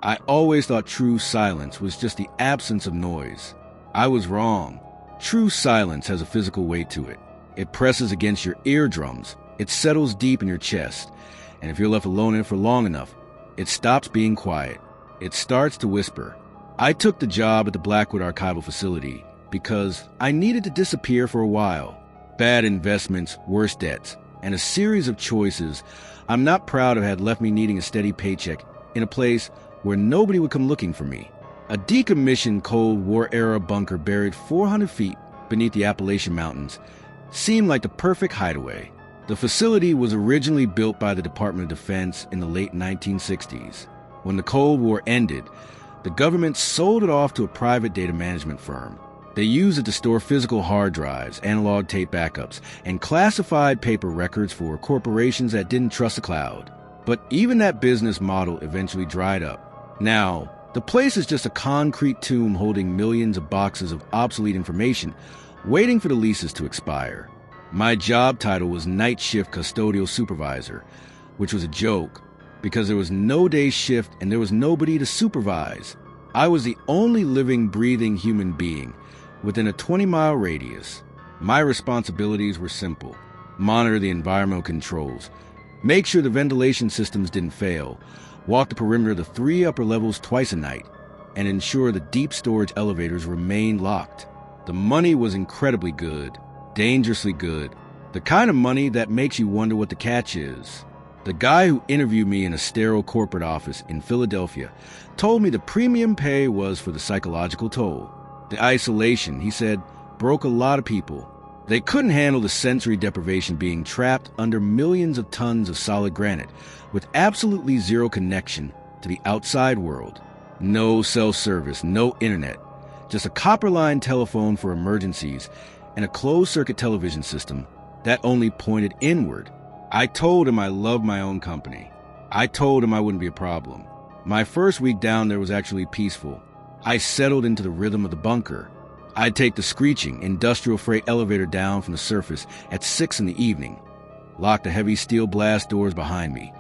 I always thought true silence was just the absence of noise. I was wrong. True silence has a physical weight to it. It presses against your eardrums. It settles deep in your chest. And if you're left alone in it for long enough, it stops being quiet. It starts to whisper. I took the job at the Blackwood Archival Facility because I needed to disappear for a while. Bad investments, worse debts, and a series of choices I'm not proud of had left me needing a steady paycheck in a place where nobody would come looking for me. A decommissioned Cold War-era bunker buried 400 feet beneath the Appalachian Mountains seemed like the perfect hideaway. The facility was originally built by the Department of Defense in the late 1960s. When the Cold War ended, the government sold it off to a private data management firm. They used it to store physical hard drives, analog tape backups, and classified paper records for corporations that didn't trust the cloud. But even that business model eventually dried up. Now, the place is just a concrete tomb holding millions of boxes of obsolete information, waiting for the leases to expire. My job title was Night Shift Custodial Supervisor, which was a joke, because there was no day shift and there was nobody to supervise. I was the only living, breathing human being within a 20-mile radius. My responsibilities were simple. Monitor the environmental controls, make sure the ventilation systems didn't fail, walk the perimeter of the 3 upper levels twice a night, and ensure the deep storage elevators remained locked. The money was incredibly good, dangerously good, the kind of money that makes you wonder what the catch is. The guy who interviewed me in a sterile corporate office in Philadelphia told me the premium pay was for the psychological toll. The isolation, he said, broke a lot of people. They couldn't handle the sensory deprivation being trapped under millions of tons of solid granite with absolutely zero connection to the outside world. No cell service, no internet, just a copper-line telephone for emergencies and a closed-circuit television system that only pointed inward. I told him I loved my own company. I told him I wouldn't be a problem. My first week down there was actually peaceful. I settled into the rhythm of the bunker. I'd take the screeching, industrial freight elevator down from the surface at 6 in the evening, lock the heavy steel blast doors behind me,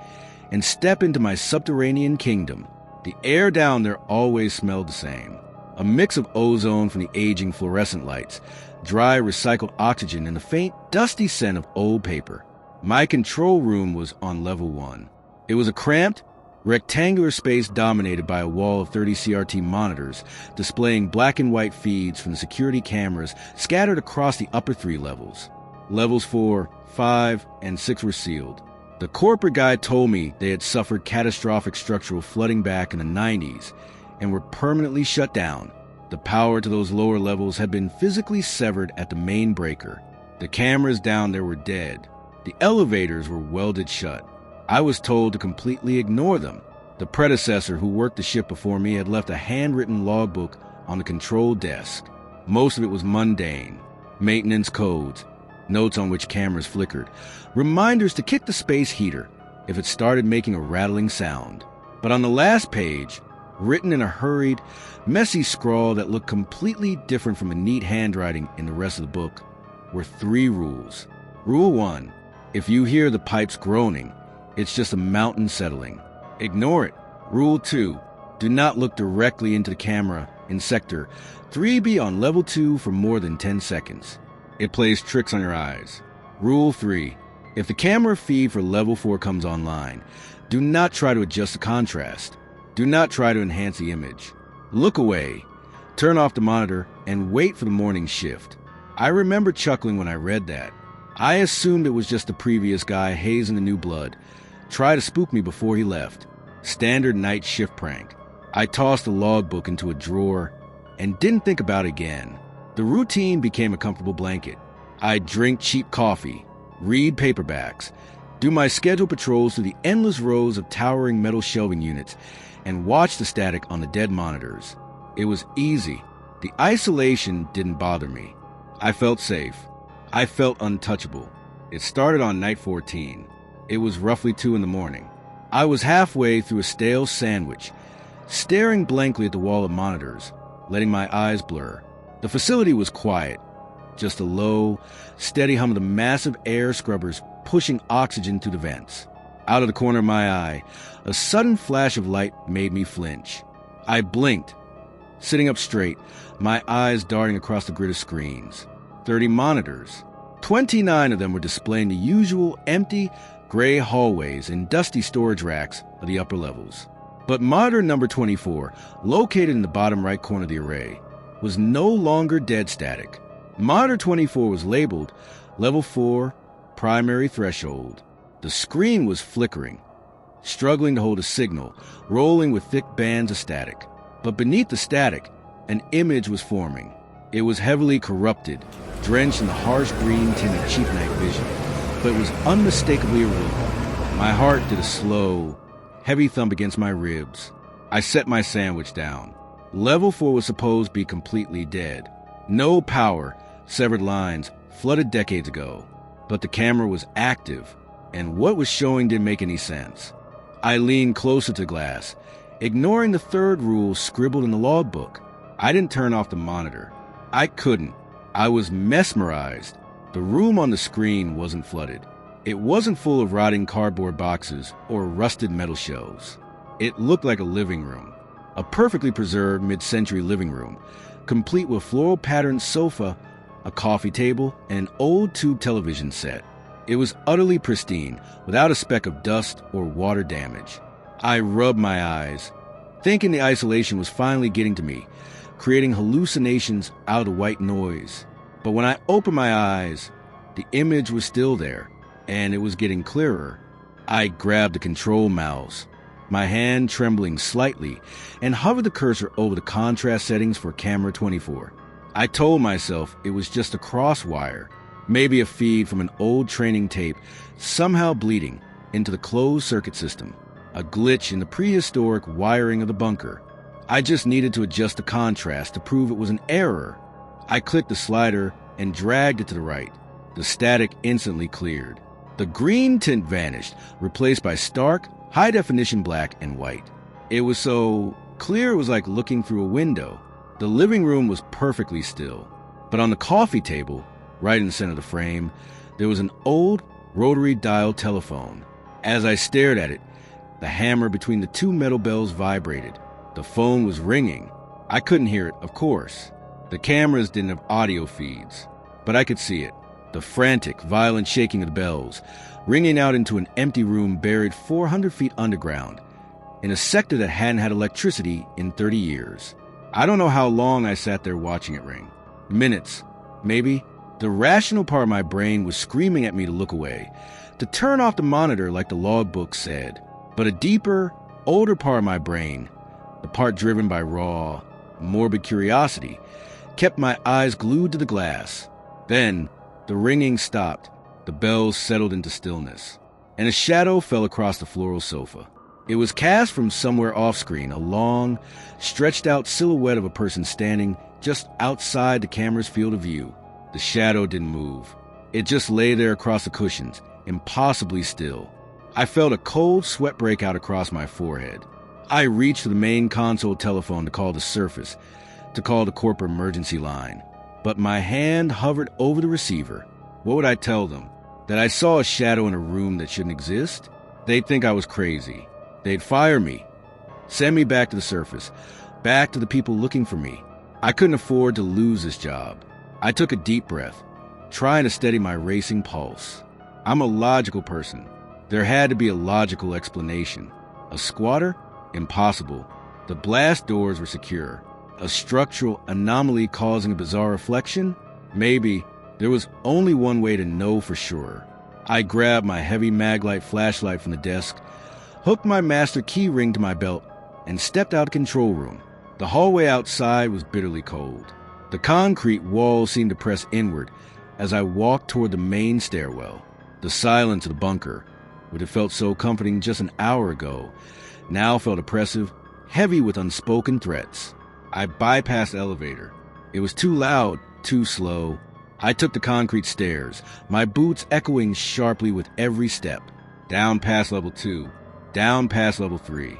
and step into my subterranean kingdom. The air down there always smelled the same. A mix of ozone from the aging fluorescent lights, dry recycled oxygen, and the faint, dusty scent of old paper. My control room was on level 1. It was a cramped, rectangular space dominated by a wall of 30 CRT monitors displaying black and white feeds from the security cameras scattered across the upper 3 levels. Levels 4, 5, and 6 were sealed. The corporate guy told me they had suffered catastrophic structural flooding back in the 90s and were permanently shut down. The power to those lower levels had been physically severed at the main breaker. The cameras down there were dead. The elevators were welded shut. I was told to completely ignore them. The predecessor who worked the ship before me had left a handwritten logbook on the control desk. Most of it was mundane. Maintenance codes, notes on which cameras flickered, reminders to kick the space heater if it started making a rattling sound. But on the last page, written in a hurried, messy scrawl that looked completely different from the neat handwriting in the rest of the book, were 3 rules. Rule 1, if you hear the pipes groaning, it's just a mountain settling. Ignore it. Rule 2, do not look directly into the camera in Sector 3B on Level 2 for more than 10 seconds. It plays tricks on your eyes. Rule 3, if the camera feed for Level 4 comes online, do not try to adjust the contrast. Do not try to enhance the image. Look away, turn off the monitor, and wait for the morning shift. I remember chuckling when I read that. I assumed it was just the previous guy hazing the new blood. Try to spook me before he left. Standard night shift prank. I tossed the logbook into a drawer and didn't think about it again. The routine became a comfortable blanket. I'd drink cheap coffee, read paperbacks, do my scheduled patrols through the endless rows of towering metal shelving units, and watch the static on the dead monitors. It was easy. The isolation didn't bother me. I felt safe. I felt untouchable. It started on night 14. It was roughly 2 in the morning. I was halfway through a stale sandwich, staring blankly at the wall of monitors, letting my eyes blur. The facility was quiet, just a low, steady hum of the massive air scrubbers pushing oxygen through the vents. Out of the corner of my eye, a sudden flash of light made me flinch. I blinked, sitting up straight, my eyes darting across the grid of screens. 30 monitors. 29 of them were displaying the usual empty, gray hallways and dusty storage racks of the upper levels. But monitor number 24, located in the bottom right corner of the array, was no longer dead static. Monitor 24 was labeled Level 4, Primary Threshold. The screen was flickering, struggling to hold a signal, rolling with thick bands of static. But beneath the static, an image was forming. It was heavily corrupted, drenched in the harsh green tint of cheap night vision, but it was unmistakably a room. My heart did a slow, heavy thump against my ribs. I set my sandwich down. Level 4 was supposed to be completely dead. No power, severed lines, flooded decades ago. But the camera was active, and what was showing didn't make any sense. I leaned closer to the glass, ignoring the third rule scribbled in the logbook. I didn't turn off the monitor. I couldn't. I was mesmerized. The room on the screen wasn't flooded. It wasn't full of rotting cardboard boxes or rusted metal shelves. It looked like a living room. A perfectly preserved mid-century living room, complete with floral-patterned sofa, a coffee table, and an old tube television set. It was utterly pristine, without a speck of dust or water damage. I rubbed my eyes, thinking the isolation was finally getting to me, creating hallucinations out of white noise. But when I opened my eyes, the image was still there, and it was getting clearer. I grabbed the control mouse, my hand trembling slightly, and hovered the cursor over the contrast settings for camera 24. I told myself it was just a crosswire, maybe a feed from an old training tape somehow bleeding into the closed circuit system, a glitch in the prehistoric wiring of the bunker. I just needed to adjust the contrast to prove it was an error. I clicked the slider and dragged it to the right. The static instantly cleared. The green tint vanished, replaced by stark, high-definition black and white. It was so clear it was like looking through a window. The living room was perfectly still. But on the coffee table, right in the center of the frame, there was an old rotary dial telephone. As I stared at it, the hammer between the two metal bells vibrated. The phone was ringing. I couldn't hear it, of course. The cameras didn't have audio feeds, but I could see it. The frantic, violent shaking of the bells, ringing out into an empty room buried 400 feet underground, in a sector that hadn't had electricity in 30 years. I don't know how long I sat there watching it ring. Minutes, maybe. The rational part of my brain was screaming at me to look away, to turn off the monitor like the logbook said. But a deeper, older part of my brain, the part driven by raw, morbid curiosity, kept my eyes glued to the glass. Then, the ringing stopped, the bells settled into stillness, and a shadow fell across the floral sofa. It was cast from somewhere off-screen, a long, stretched-out silhouette of a person standing just outside the camera's field of view. The shadow didn't move. It just lay there across the cushions, impossibly still. I felt a cold sweat break out across my forehead. I reached for the main console telephone to call the surface, to call the corporate emergency line. But my hand hovered over the receiver. What would I tell them? That I saw a shadow in a room that shouldn't exist? They'd think I was crazy. They'd fire me, send me back to the surface, back to the people looking for me. I couldn't afford to lose this job. I took a deep breath, trying to steady my racing pulse. I'm a logical person. There had to be a logical explanation. A squatter? Impossible. The blast doors were secure. A structural anomaly causing a bizarre reflection? Maybe. There was only one way to know for sure. I grabbed my heavy Maglite flashlight from the desk, hooked my master key ring to my belt, and stepped out of the control room. The hallway outside was bitterly cold. The concrete walls seemed to press inward as I walked toward the main stairwell. The silence of the bunker, which had felt so comforting just an hour ago, now felt oppressive, heavy with unspoken threats. I bypassed the elevator. It was too loud, too slow. I took the concrete stairs, my boots echoing sharply with every step. Down past level 2, down past level 3.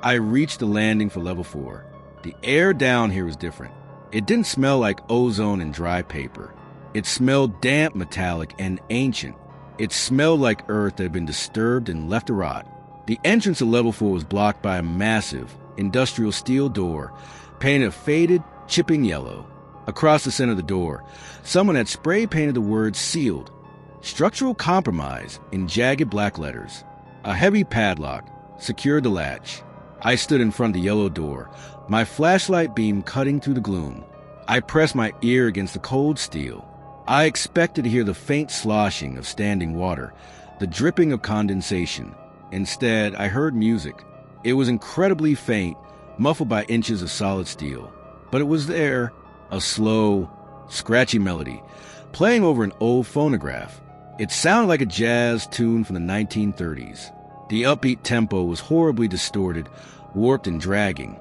I reached the landing for level 4. The air down here was different. It didn't smell like ozone and dry paper. It smelled damp, metallic, and ancient. It smelled like earth that had been disturbed and left to rot. The entrance to level 4 was blocked by a massive, industrial steel door, painted a faded, chipping yellow. Across the center of the door, someone had spray-painted the words "sealed," "structural compromise" in jagged black letters. A heavy padlock secured the latch. I stood in front of the yellow door, my flashlight beam cutting through the gloom. I pressed my ear against the cold steel. I expected to hear the faint sloshing of standing water, the dripping of condensation. Instead, I heard music. It was incredibly faint, muffled by inches of solid steel. But it was there, a slow, scratchy melody, playing over an old phonograph. It sounded like a jazz tune from the 1930s. The upbeat tempo was horribly distorted, warped and dragging,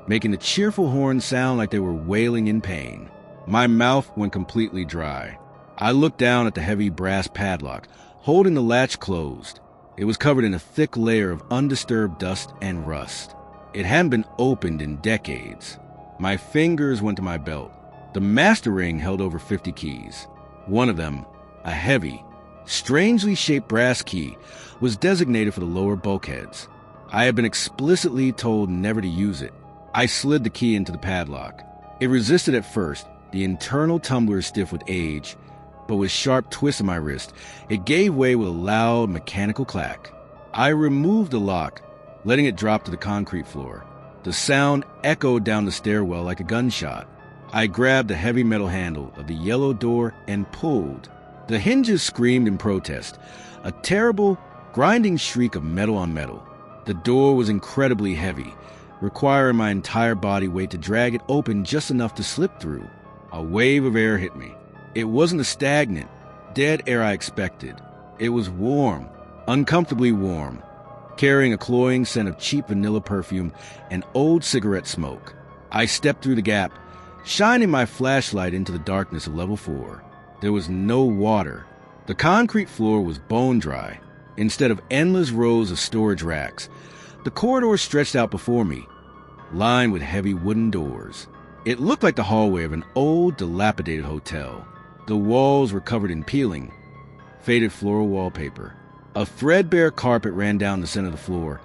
making the cheerful horns sound like they were wailing in pain. My mouth went completely dry. I looked down at the heavy brass padlock, holding the latch closed. It was covered in a thick layer of undisturbed dust and rust. It hadn't been opened in decades. My fingers went to my belt. The master ring held over 50 keys. One of them, a heavy, strangely shaped brass key, was designated for the lower bulkheads. I had been explicitly told never to use it. I slid the key into the padlock. It resisted at first, the internal tumbler stiff with age, but with sharp twists of my wrist, it gave way with a loud mechanical clack. I removed the lock, letting it drop to the concrete floor. The sound echoed down the stairwell like a gunshot. I grabbed the heavy metal handle of the yellow door and pulled. The hinges screamed in protest, a terrible, grinding shriek of metal on metal. The door was incredibly heavy, requiring my entire body weight to drag it open just enough to slip through. A wave of air hit me. It wasn't the stagnant, dead air I expected. It was warm, uncomfortably warm, carrying a cloying scent of cheap vanilla perfume and old cigarette smoke. I stepped through the gap, shining my flashlight into the darkness of level 4. There was no water. The concrete floor was bone dry. Instead of endless rows of storage racks, the corridor stretched out before me, lined with heavy wooden doors. It looked like the hallway of an old, dilapidated hotel. The walls were covered in peeling, faded floral wallpaper. A threadbare carpet ran down the center of the floor,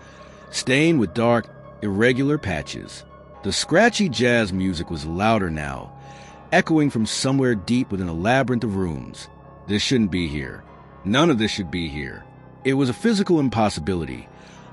stained with dark, irregular patches. The scratchy jazz music was louder now, echoing from somewhere deep within a labyrinth of rooms. This shouldn't be here. None of this should be here. It was a physical impossibility,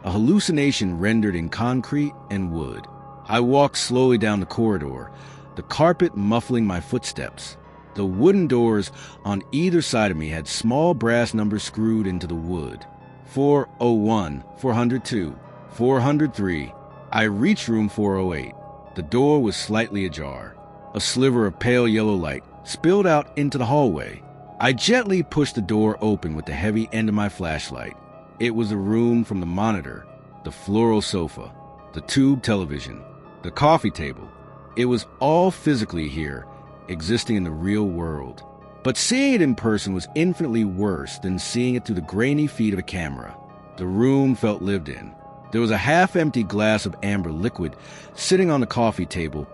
a hallucination rendered in concrete and wood. I walked slowly down the corridor, the carpet muffling my footsteps. The wooden doors on either side of me had small brass numbers screwed into the wood. 401, 402, 403. I reached room 408. The door was slightly ajar. A sliver of pale yellow light spilled out into the hallway. I gently pushed the door open with the heavy end of my flashlight. It was the room from the monitor, the floral sofa, the tube television, the coffee table. It was all physically here, existing in the real world. But seeing it in person was infinitely worse than seeing it through the grainy feed of a camera. The room felt lived in. There was a half-empty glass of amber liquid sitting on the coffee table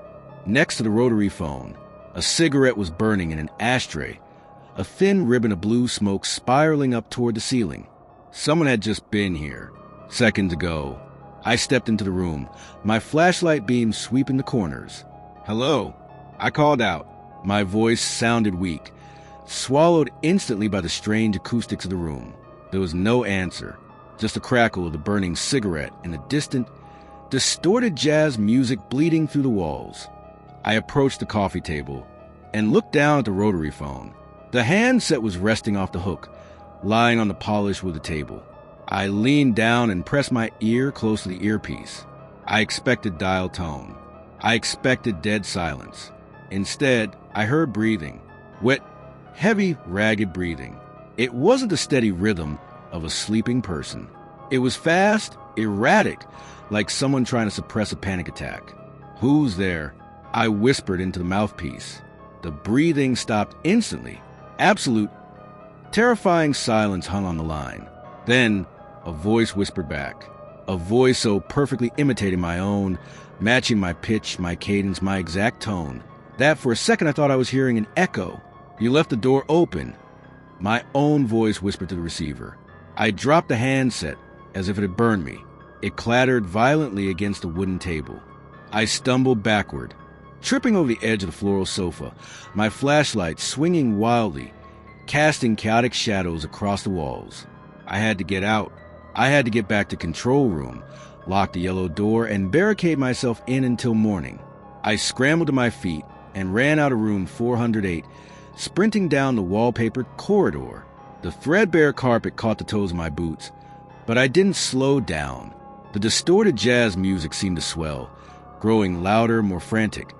next to the rotary phone. A cigarette was burning in an ashtray, a thin ribbon of blue smoke spiraling up toward the ceiling. Someone had just been here, seconds ago. I stepped into the room, my flashlight beam sweeping the corners. "Hello," I called out. My voice sounded weak, swallowed instantly by the strange acoustics of the room. There was no answer, just the crackle of the burning cigarette and the distant, distorted jazz music bleeding through the walls. I approached the coffee table and looked down at the rotary phone. The handset was resting off the hook, lying on the polished wood of the table. I leaned down and pressed my ear close to the earpiece. I expected dial tone. I expected dead silence. Instead, I heard breathing. Wet, heavy, ragged breathing. It wasn't the steady rhythm of a sleeping person. It was fast, erratic, like someone trying to suppress a panic attack. "Who's there?" I whispered into the mouthpiece. The breathing stopped instantly. Absolute, terrifying silence hung on the line. Then, a voice whispered back. A voice so perfectly imitating my own, matching my pitch, my cadence, my exact tone, that for a second I thought I was hearing an echo. "You left the door open." My own voice whispered to the receiver. I dropped the handset as if it had burned me. It clattered violently against a wooden table. I stumbled backward, tripping over the edge of the floral sofa, my flashlight swinging wildly, casting chaotic shadows across the walls. I had to get out. I had to get back to control room, lock the yellow door, and barricade myself in until morning. I scrambled to my feet and ran out of room 408, sprinting down the wallpapered corridor. The threadbare carpet caught the toes of my boots, but I didn't slow down. The distorted jazz music seemed to swell, growing louder, more frantic,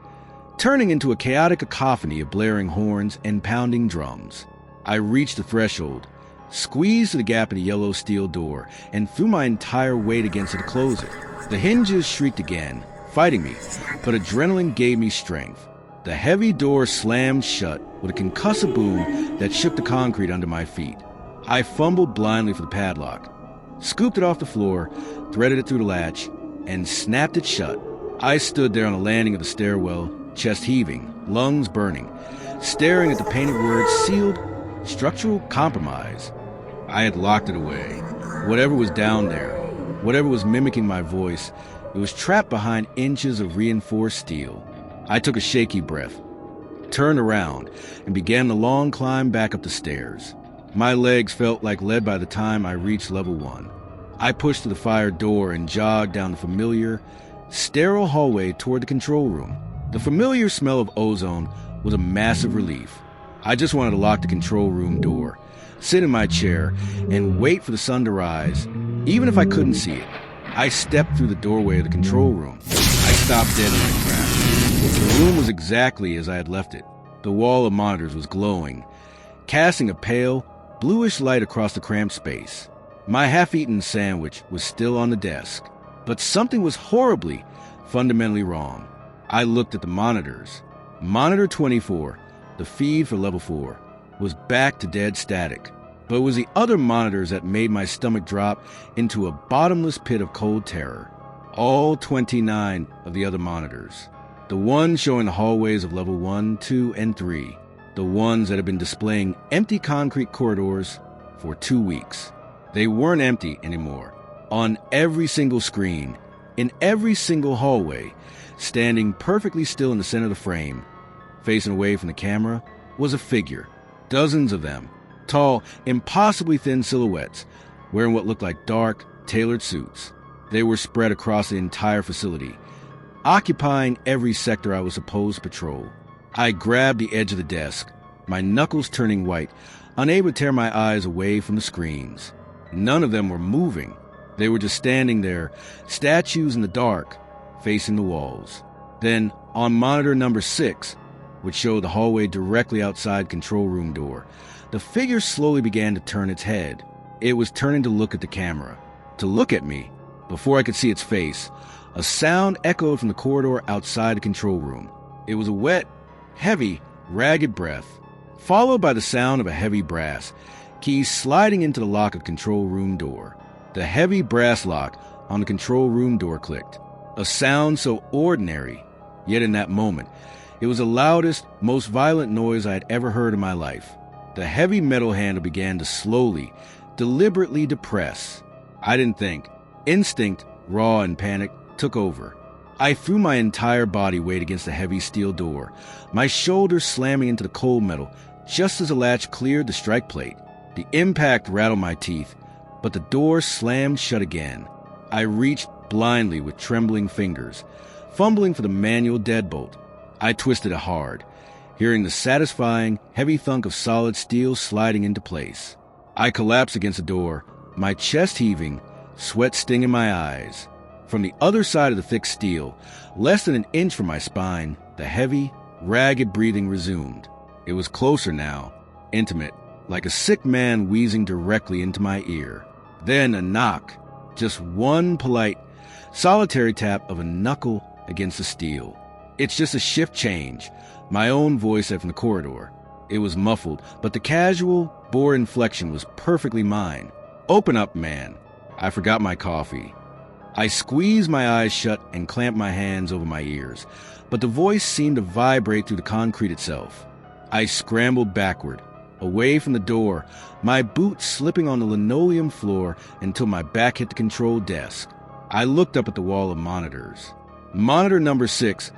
turning into a chaotic cacophony of blaring horns and pounding drums. I reached the threshold, squeezed the gap in the yellow steel door, and threw my entire weight against it to close it. The hinges shrieked again, fighting me, but adrenaline gave me strength. The heavy door slammed shut with a concussive boom that shook the concrete under my feet. I fumbled blindly for the padlock, scooped it off the floor, threaded it through the latch, and snapped it shut. I stood there on the landing of the stairwell, chest heaving, lungs burning, staring at the painted words sealed, structural compromise. I had locked it away. Whatever was down there, whatever was mimicking my voice, it was trapped behind inches of reinforced steel. I took a shaky breath, turned around, and began the long climb back up the stairs. My legs felt like lead by the time I reached level 1. I pushed to the fire door and jogged down the familiar, sterile hallway toward the control room. The familiar smell of ozone was a massive relief. I just wanted to lock the control room door, sit in my chair, and wait for the sun to rise, even if I couldn't see it. I stepped through the doorway of the control room. I stopped dead in my tracks. The room was exactly as I had left it. The wall of monitors was glowing, casting a pale, bluish light across the cramped space. My half-eaten sandwich was still on the desk, but something was horribly, fundamentally wrong. I looked at the monitors. Monitor 24, the feed for level 4, was back to dead static, but it was the other monitors that made my stomach drop into a bottomless pit of cold terror. All 29 of the other monitors. The ones showing the hallways of level 1, 2, and 3. The ones that had been displaying empty concrete corridors for 2 weeks. They weren't empty anymore. On every single screen, in every single hallway, standing perfectly still in the center of the frame, facing away from the camera, was a figure. Dozens of them. Tall, impossibly thin silhouettes, wearing what looked like dark, tailored suits. They were spread across the entire facility, occupying every sector I was supposed to patrol. I grabbed the edge of the desk, my knuckles turning white, unable to tear my eyes away from the screens. None of them were moving. They were just standing there, statues in the dark, facing the walls. Then, on monitor number 6, which showed the hallway directly outside control room door, the figure slowly began to turn its head. It was turning to look at the camera, to look at me. Before I could see its face, a sound echoed from the corridor outside the control room. It was a wet, heavy, ragged breath, followed by the sound of a heavy brass, keys sliding into the lock of the control room door. The heavy brass lock on the control room door clicked. A sound so ordinary, yet in that moment, it was the loudest, most violent noise I had ever heard in my life. The heavy metal handle began to slowly, deliberately depress. I didn't think. Instinct, raw and panic, took over. I threw my entire body weight against the heavy steel door, my shoulders slamming into the cold metal just as the latch cleared the strike plate. The impact rattled my teeth, but the door slammed shut again. I reached blindly with trembling fingers, fumbling for the manual deadbolt. I twisted it hard, hearing the satisfying, heavy thunk of solid steel sliding into place. I collapsed against the door, my chest heaving, sweat stinging my eyes. From the other side of the thick steel, less than an inch from my spine, the heavy, ragged breathing resumed. It was closer now, intimate, like a sick man wheezing directly into my ear. Then a knock, just one polite, solitary tap of a knuckle against the steel. "It's just a shift change," my own voice said from the corridor. It was muffled, but the casual, bore inflection was perfectly mine. "Open up, man." I forgot my coffee. I squeezed my eyes shut and clamped my hands over my ears, but the voice seemed to vibrate through the concrete itself. I scrambled backward, away from the door, my boots slipping on the linoleum floor until my back hit the control desk. I looked up at the wall of monitors. Monitor number 6,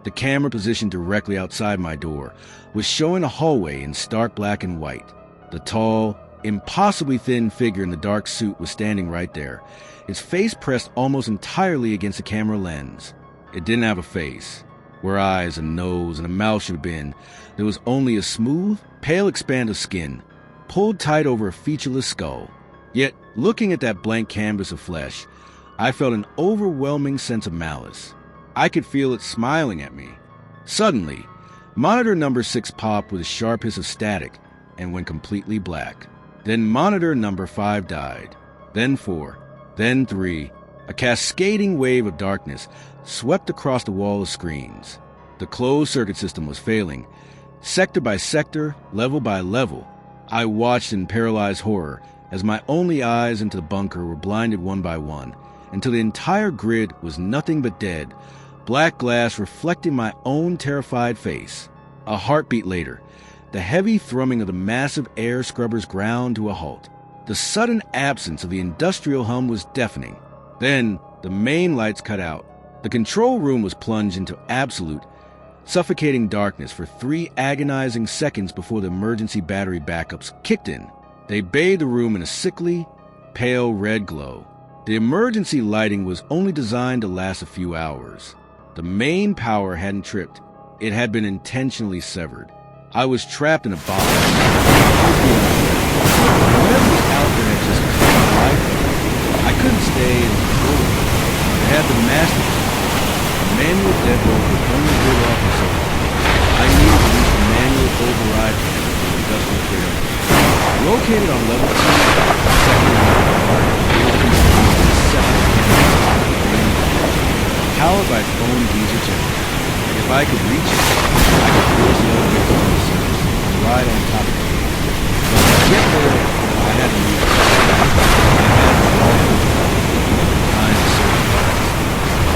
the camera positioned directly outside my door, was showing a hallway in stark black and white. The tall, impossibly thin figure in the dark suit was standing right there, its face pressed almost entirely against the camera lens. It didn't have a face. Where eyes and nose and a mouth should have been, there was only a smooth, pale expanse of skin, pulled tight over a featureless skull. Yet, looking at that blank canvas of flesh, I felt an overwhelming sense of malice. I could feel it smiling at me. Suddenly, monitor number 6 popped with a sharp hiss of static and went completely black. Then monitor number 5 died. Then 4. Then 3. A cascading wave of darkness swept across the wall of screens. The closed circuit system was failing. Sector by sector, level by level, I watched in paralyzed horror as my only eyes into the bunker were blinded one by one, until the entire grid was nothing but dead, black glass reflecting my own terrified face. A heartbeat later, the heavy thrumming of the massive air scrubbers ground to a halt. The sudden absence of the industrial hum was deafening. Then, the main lights cut out. The control room was plunged into absolute, suffocating darkness for 3 agonizing seconds before the emergency battery backups kicked in. They bathed the room in a sickly, pale red glow. The emergency lighting was only designed to last a few hours. The main power hadn't tripped. It had been intentionally severed. I was trapped in a box. Whoever was out there had just cut my life. I couldn't stay in control. I had the master. A manual deadbolt would only rid off the circuit. I needed to reach the manual override panel for the industrial failure. Located on level 2, second powered by its own diesel generator. If I could reach it, I could force the elevator on the surface and ride on top of it. But to get there, I had to leave.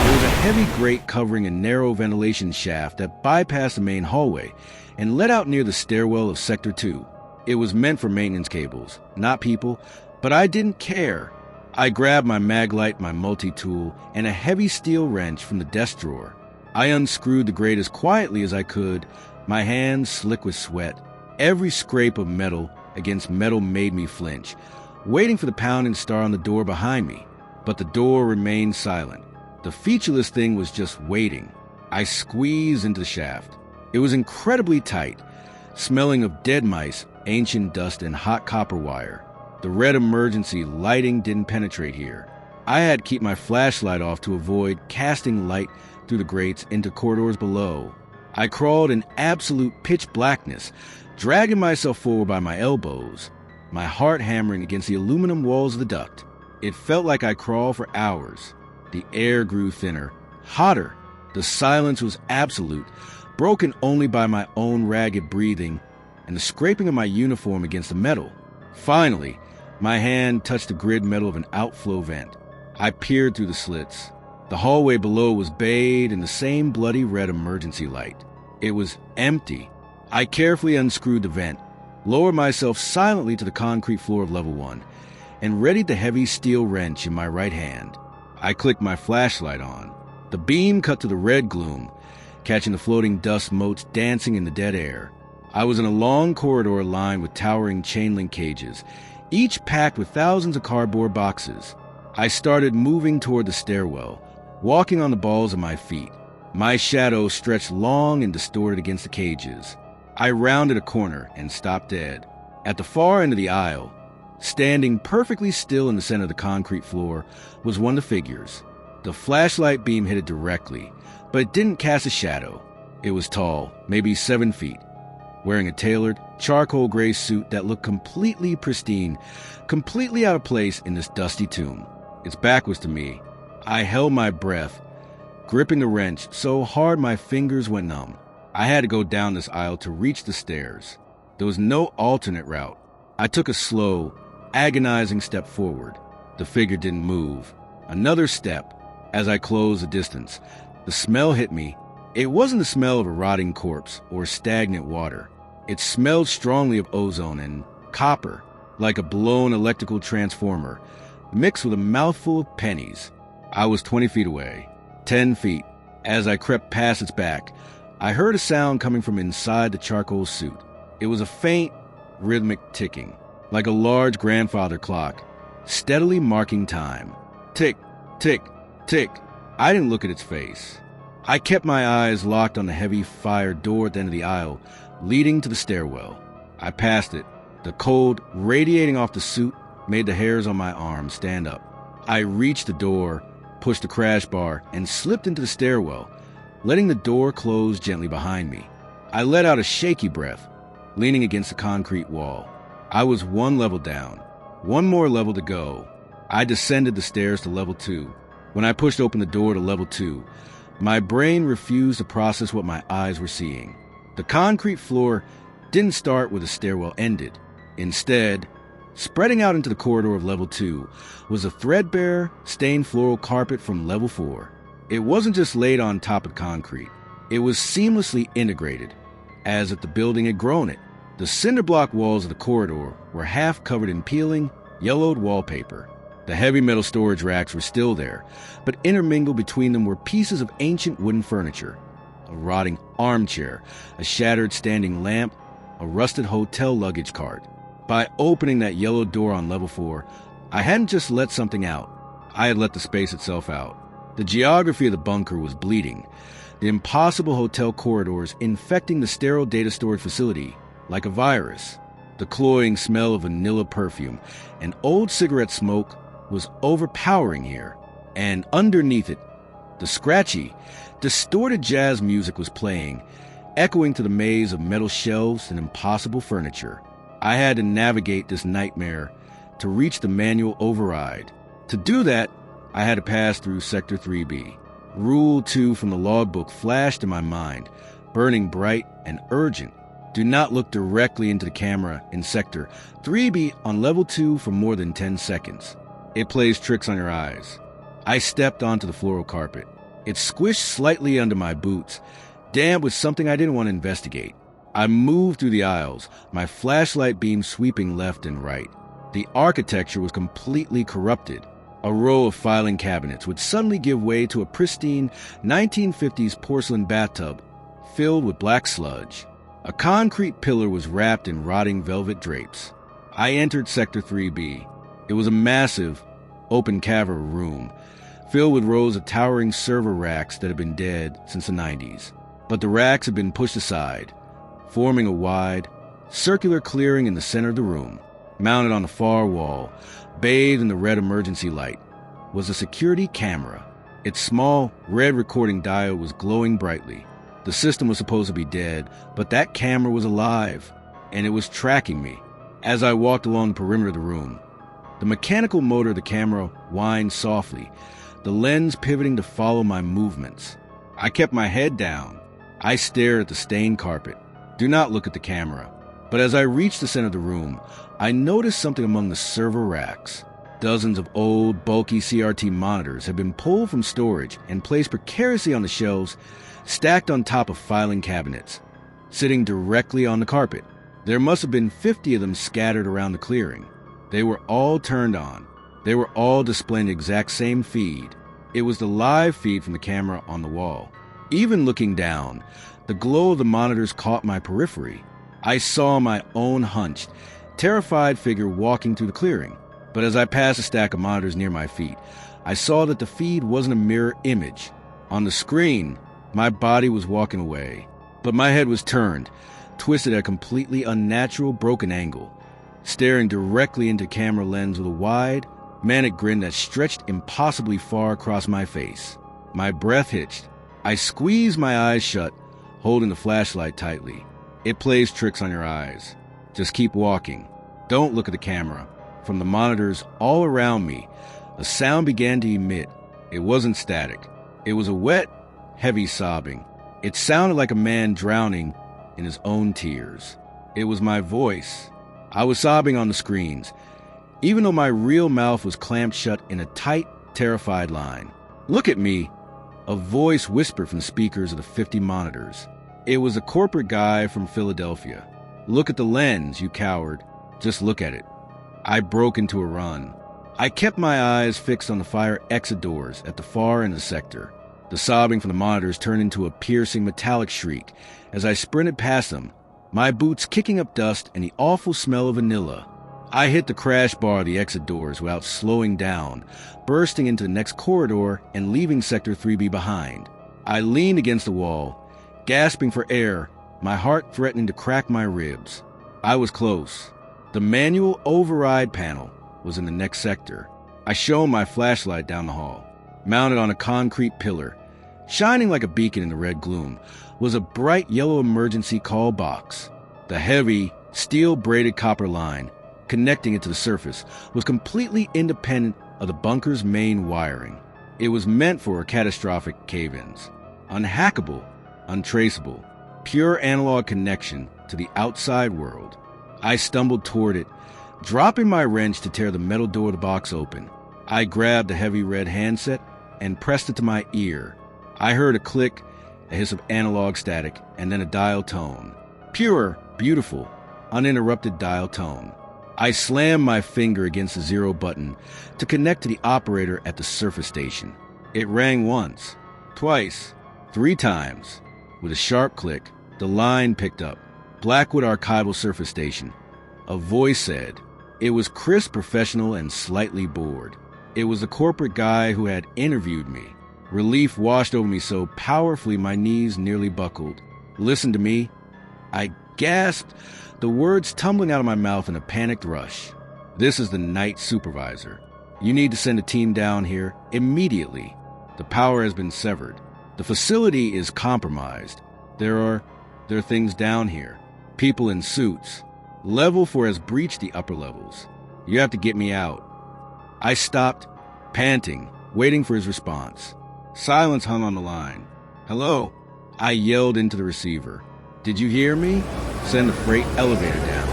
There was a heavy grate covering a narrow ventilation shaft that bypassed the main hallway and led out near the stairwell of Sector 2. It was meant for maintenance cables, not people, but I didn't care. I grabbed my mag light, my multi-tool, and a heavy steel wrench from the desk drawer. I unscrewed the grate as quietly as I could, my hands slick with sweat. Every scrape of metal against metal made me flinch, waiting for the pounding start on the door behind me. But the door remained silent. The featureless thing was just waiting. I squeezed into the shaft. It was incredibly tight, smelling of dead mice, ancient dust, and hot copper wire. The red emergency lighting didn't penetrate here. I had to keep my flashlight off to avoid casting light through the grates into corridors below. I crawled in absolute pitch blackness, dragging myself forward by my elbows, my heart hammering against the aluminum walls of the duct. It felt like I crawled for hours. The air grew thinner, hotter. The silence was absolute, broken only by my own ragged breathing and the scraping of my uniform against the metal. Finally, my hand touched the grid metal of an outflow vent. I peered through the slits. The hallway below was bathed in the same bloody red emergency light. It was empty. I carefully unscrewed the vent, lowered myself silently to the concrete floor of level 1, and readied the heavy steel wrench in my right hand. I clicked my flashlight on. The beam cut to the red gloom, catching the floating dust motes dancing in the dead air. I was in a long corridor lined with towering chain link cages, each packed with thousands of cardboard boxes. I started moving toward the stairwell, walking on the balls of my feet. My shadow stretched long and distorted against the cages. I rounded a corner and stopped dead. At the far end of the aisle, standing perfectly still in the center of the concrete floor, was one of the figures. The flashlight beam hit it directly, but it didn't cast a shadow. It was tall, maybe 7 feet, wearing a tailored, charcoal gray suit that looked completely pristine, completely out of place in this dusty tomb. Its back was to me. I held my breath, gripping the wrench so hard my fingers went numb. I had to go down this aisle to reach the stairs. There was no alternate route. I took a slow, agonizing step forward. The figure didn't move. Another step. As I closed the distance, the smell hit me. It wasn't the smell of a rotting corpse or stagnant water. It smelled strongly of ozone and copper, like a blown electrical transformer, mixed with a mouthful of pennies. I was 20 feet away, 10 feet. As I crept past its back, I heard a sound coming from inside the charcoal suit. It was a faint, rhythmic ticking, like a large grandfather clock, steadily marking time. Tick, tick, tick. I didn't look at its face. I kept my eyes locked on the heavy fire door at the end of the aisle, leading to the stairwell. I passed it. The cold radiating off the suit made the hairs on my arms stand up. I reached the door, pushed the crash bar, and slipped into the stairwell, letting the door close gently behind me. I let out a shaky breath, leaning against the concrete wall. I was one level down, one more level to go. I descended the stairs to level 2. When I pushed open the door to level 2, my brain refused to process what my eyes were seeing. The concrete floor didn't start where the stairwell ended. Instead, spreading out into the corridor of level 2 was a threadbare, stained floral carpet from level 4. It wasn't just laid on top of concrete. It was seamlessly integrated, as if the building had grown it. The cinder block walls of the corridor were half covered in peeling, yellowed wallpaper. The heavy metal storage racks were still there, but intermingled between them were pieces of ancient wooden furniture. A rotting armchair, a shattered standing lamp, a rusted hotel luggage cart. By opening that yellow door on level 4, I hadn't just let something out. I had let the space itself out. The geography of the bunker was bleeding, the impossible hotel corridors infecting the sterile data storage facility like a virus. The cloying smell of vanilla perfume and old cigarette smoke was overpowering here, and underneath it, the scratchy, distorted jazz music was playing, echoing to the maze of metal shelves and impossible furniture. I had to navigate this nightmare to reach the manual override. To do that, I had to pass through Sector 3B. Rule 2 from the logbook flashed in my mind, burning bright and urgent. Do not look directly into the camera in Sector 3B on level 2 for more than 10 seconds. It plays tricks on your eyes. I stepped onto the floral carpet. It squished slightly under my boots, damp with something I didn't want to investigate. I moved through the aisles, my flashlight beam sweeping left and right. The architecture was completely corrupted. A row of filing cabinets would suddenly give way to a pristine 1950s porcelain bathtub filled with black sludge. A concrete pillar was wrapped in rotting velvet drapes. I entered Sector 3B. It was a massive, open cavern room, filled with rows of towering server racks that had been dead since the 90s. But the racks had been pushed aside, forming a wide, circular clearing in the center of the room. Mounted on the far wall, bathed in the red emergency light, was a security camera. Its small, red recording dial was glowing brightly. The system was supposed to be dead, but that camera was alive, and it was tracking me as I walked along the perimeter of the room. The mechanical motor of the camera whined softly, the lens pivoting to follow my movements. I kept my head down. I stared at the stained carpet. Do not look at the camera. But as I reached the center of the room, I noticed something among the server racks. Dozens of old, bulky CRT monitors had been pulled from storage and placed precariously on the shelves, stacked on top of filing cabinets, sitting directly on the carpet. There must have been 50 of them scattered around the clearing. They were all turned on. They were all displaying the exact same feed. It was the live feed from the camera on the wall. Even looking down, the glow of the monitors caught my periphery. I saw my own hunched, terrified figure walking through the clearing. But as I passed a stack of monitors near my feet, I saw that the feed wasn't a mirror image. On the screen, my body was walking away, but my head was turned, twisted at a completely unnatural, broken angle, staring directly into camera lens with a wide, manic grin that stretched impossibly far across my face. My breath hitched. I squeezed my eyes shut, holding the flashlight tightly. It plays tricks on your eyes. Just keep walking. Don't look at the camera. From the monitors all around me, a sound began to emit. It wasn't static. It was a wet, heavy sobbing. It sounded like a man drowning in his own tears. It was my voice. I was sobbing on the screens, even though my real mouth was clamped shut in a tight, terrified line. Look at me, a voice whispered from the speakers of the 50 monitors. It was a corporate guy from Philadelphia. Look at the lens, you coward. Just look at it. I broke into a run. I kept my eyes fixed on the fire exit doors at the far end of the sector. The sobbing from the monitors turned into a piercing metallic shriek as I sprinted past them, my boots kicking up dust and the awful smell of vanilla. I hit the crash bar of the exit doors without slowing down, bursting into the next corridor and leaving Sector 3B behind. I leaned against the wall, gasping for air, my heart threatening to crack my ribs. I was close. The manual override panel was in the next sector. I shone my flashlight down the hall. Mounted on a concrete pillar, shining like a beacon in the red gloom, was a bright yellow emergency call box. The heavy, steel-braided copper line connecting it to the surface was completely independent of the bunker's main wiring. It was meant for catastrophic cave-ins. Unhackable, untraceable, pure analog connection to the outside world. I stumbled toward it, dropping my wrench to tear the metal door of the box open. I grabbed the heavy red handset and pressed it to my ear. I heard a click, a hiss of analog static, and then a dial tone. Pure, beautiful, uninterrupted dial tone. I slammed my finger against the 0 button to connect to the operator at the surface station. It rang once, twice, 3 times. With a sharp click, the line picked up. Blackwood Archival Surface Station. A voice said. It was crisp, professional, and slightly bored. It was the corporate guy who had interviewed me. Relief washed over me so powerfully my knees nearly buckled. Listen to me. I gasped, the words tumbling out of my mouth in a panicked rush. This is the night supervisor. You need to send a team down here immediately. The power has been severed. The facility is compromised. There are things down here. People in suits. Level 4 has breached the upper levels. You have to get me out. I stopped, panting, waiting for his response. Silence hung on the line. Hello? I yelled into the receiver. Did you hear me? Send the freight elevator down.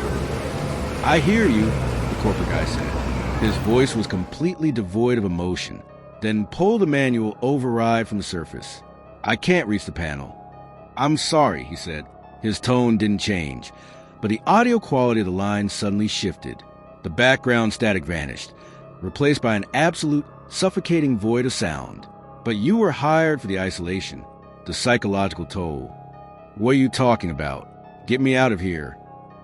I hear you, the corporate guy said. His voice was completely devoid of emotion. Then pull the manual override from the surface. I can't reach the panel. I'm sorry, he said. His tone didn't change, but the audio quality of the line suddenly shifted. The background static vanished, replaced by an absolute, suffocating void of sound. But you were hired for the isolation, the psychological toll. What are you talking about? Get me out of here.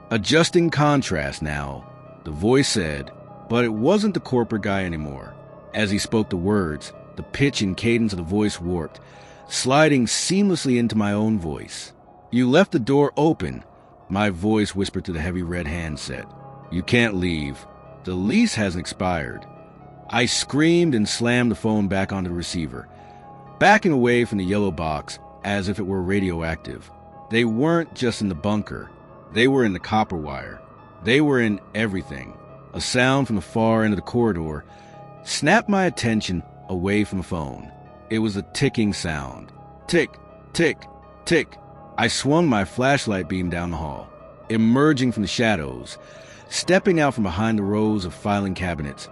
Adjusting contrast now, the voice said, but it wasn't the corporate guy anymore. As he spoke the words, the pitch and cadence of the voice warped, sliding seamlessly into my own voice. You left the door open, my voice whispered to the heavy red handset. You can't leave. The lease hasn't expired. I screamed and slammed the phone back onto the receiver, backing away from the yellow box as if it were radioactive. They weren't just in the bunker. They were in the copper wire. They were in everything. A sound from the far end of the corridor snapped my attention away from the phone. It was a ticking sound. Tick, tick, tick. I swung my flashlight beam down the hall. Emerging from the shadows, stepping out from behind the rows of filing cabinets,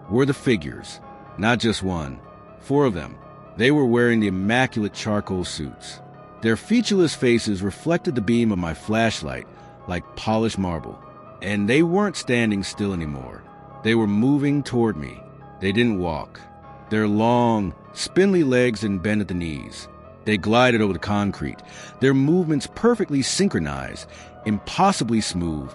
were the figures. Not just one. 4 of them. They were wearing the immaculate charcoal suits. Their featureless faces reflected the beam of my flashlight like polished marble. And they weren't standing still anymore. They were moving toward me. They didn't walk. Their long, spindly legs didn't bend at the knees. They glided over the concrete, their movements perfectly synchronized, impossibly smooth,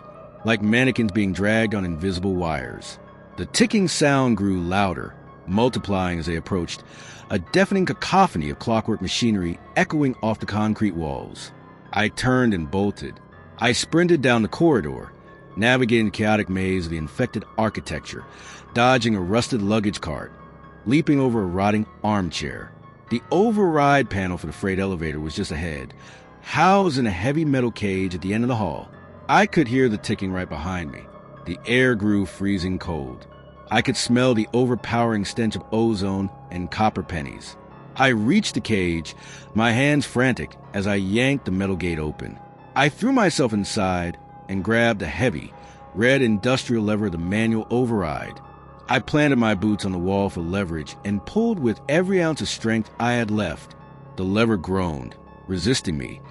like mannequins being dragged on invisible wires. The ticking sound grew louder, multiplying as they approached, a deafening cacophony of clockwork machinery echoing off the concrete walls. I turned and bolted. I sprinted down the corridor, navigating the chaotic maze of the infected architecture, dodging a rusted luggage cart, leaping over a rotting armchair. The override panel for the freight elevator was just ahead, housed in a heavy metal cage at the end of the hall. I could hear the ticking right behind me. The air grew freezing cold. I could smell the overpowering stench of ozone and copper pennies. I reached the cage, my hands frantic as I yanked the metal gate open. I threw myself inside and grabbed the heavy, red industrial lever of the manual override. I planted my boots on the wall for leverage and pulled with every ounce of strength I had left. The lever groaned, resisting me,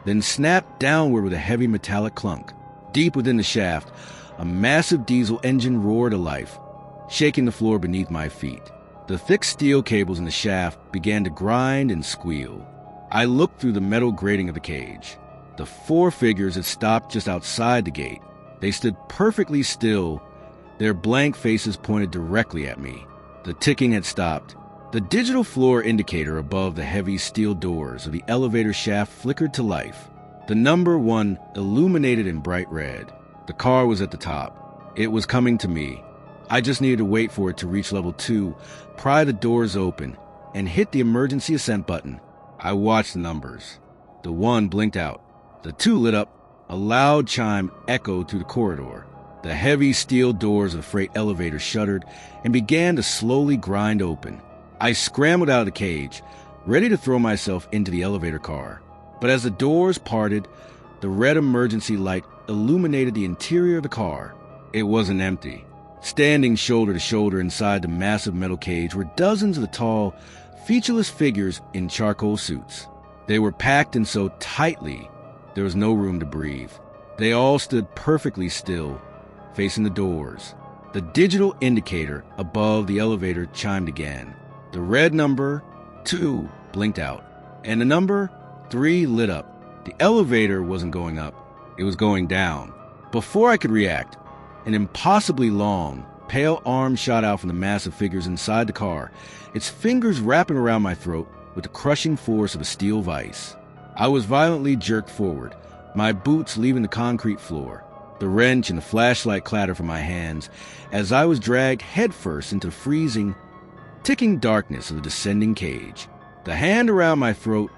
then snapped downward with a heavy metallic clunk. Deep within the shaft, a massive diesel engine roared to life, shaking the floor beneath my feet. The thick steel cables in the shaft began to grind and squeal. I looked through the metal grating of the cage. The 4 figures had stopped just outside the gate. They stood perfectly still, their blank faces pointed directly at me. The ticking had stopped. The digital floor indicator above the heavy steel doors of the elevator shaft flickered to life. The number 1 illuminated in bright red. The car was at the top. It was coming to me. I just needed to wait for it to reach level 2, pry the doors open, and hit the emergency ascent button. I watched the numbers. The 1 blinked out. The 2 lit up. A loud chime echoed through the corridor. The heavy steel doors of the freight elevator shuddered and began to slowly grind open. I scrambled out of the cage, ready to throw myself into the elevator car. But as the doors parted, the red emergency light illuminated the interior of the car. It wasn't empty. Standing shoulder to shoulder inside the massive metal cage were dozens of the tall, featureless figures in charcoal suits. They were packed in so tightly, there was no room to breathe. They all stood perfectly still, facing the doors. The digital indicator above the elevator chimed again. The red number 2 blinked out, and the number 3 lit up. The elevator wasn't going up, it was going down. Before I could react, an impossibly long, pale arm shot out from the massive figures inside the car, its fingers wrapping around my throat with the crushing force of a steel vise. I was violently jerked forward, my boots leaving the concrete floor. The wrench and the flashlight clattered from my hands as I was dragged headfirst into the freezing, ticking darkness of the descending cage. The hand around my throat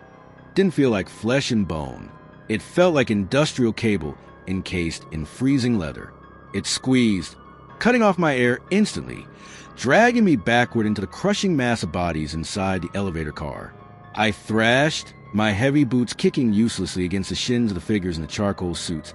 didn't feel like flesh and bone. It felt like industrial cable encased in freezing leather. It squeezed, cutting off my air instantly, dragging me backward into the crushing mass of bodies inside the elevator car. I thrashed, my heavy boots kicking uselessly against the shins of the figures in the charcoal suits,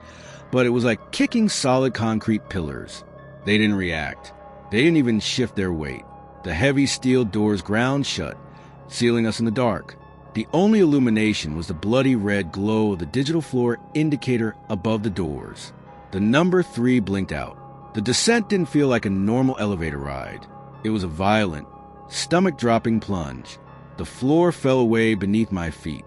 but it was like kicking solid concrete pillars. They didn't react. They didn't even shift their weight. The heavy steel doors ground shut, sealing us in the dark. The only illumination was the bloody red glow of the digital floor indicator above the doors. The number 3 blinked out. The descent didn't feel like a normal elevator ride. It was a violent, stomach-dropping plunge. The floor fell away beneath my feet,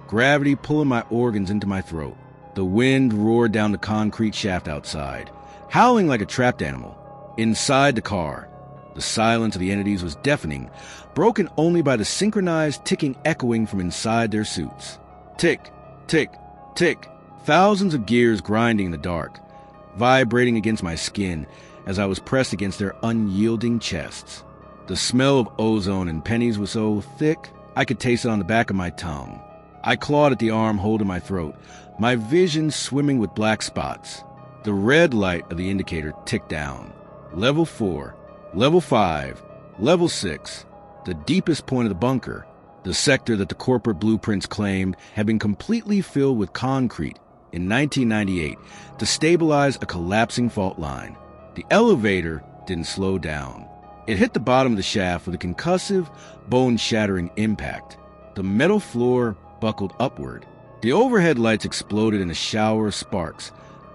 gravity pulling my organs into my throat. The wind roared down the concrete shaft outside, howling like a trapped animal. Inside the car, the silence of the entities was deafening, broken only by the synchronized ticking echoing from inside their suits. Tick, tick, tick, thousands of gears grinding in the dark, vibrating against my skin as I was pressed against their unyielding chests. The smell of ozone and pennies was so thick, I could taste it on the back of my tongue. I clawed at the arm holding my throat, my vision swimming with black spots. The red light of the indicator ticked down. Level 4, Level 5, Level 6, the deepest point of the bunker, the sector that the corporate blueprints claimed had been completely filled with concrete in 1998 to stabilize a collapsing fault line. The elevator didn't slow down. It hit the bottom of the shaft with a concussive, bone-shattering impact. The metal floor buckled upward. The overhead lights exploded in a shower of sparks,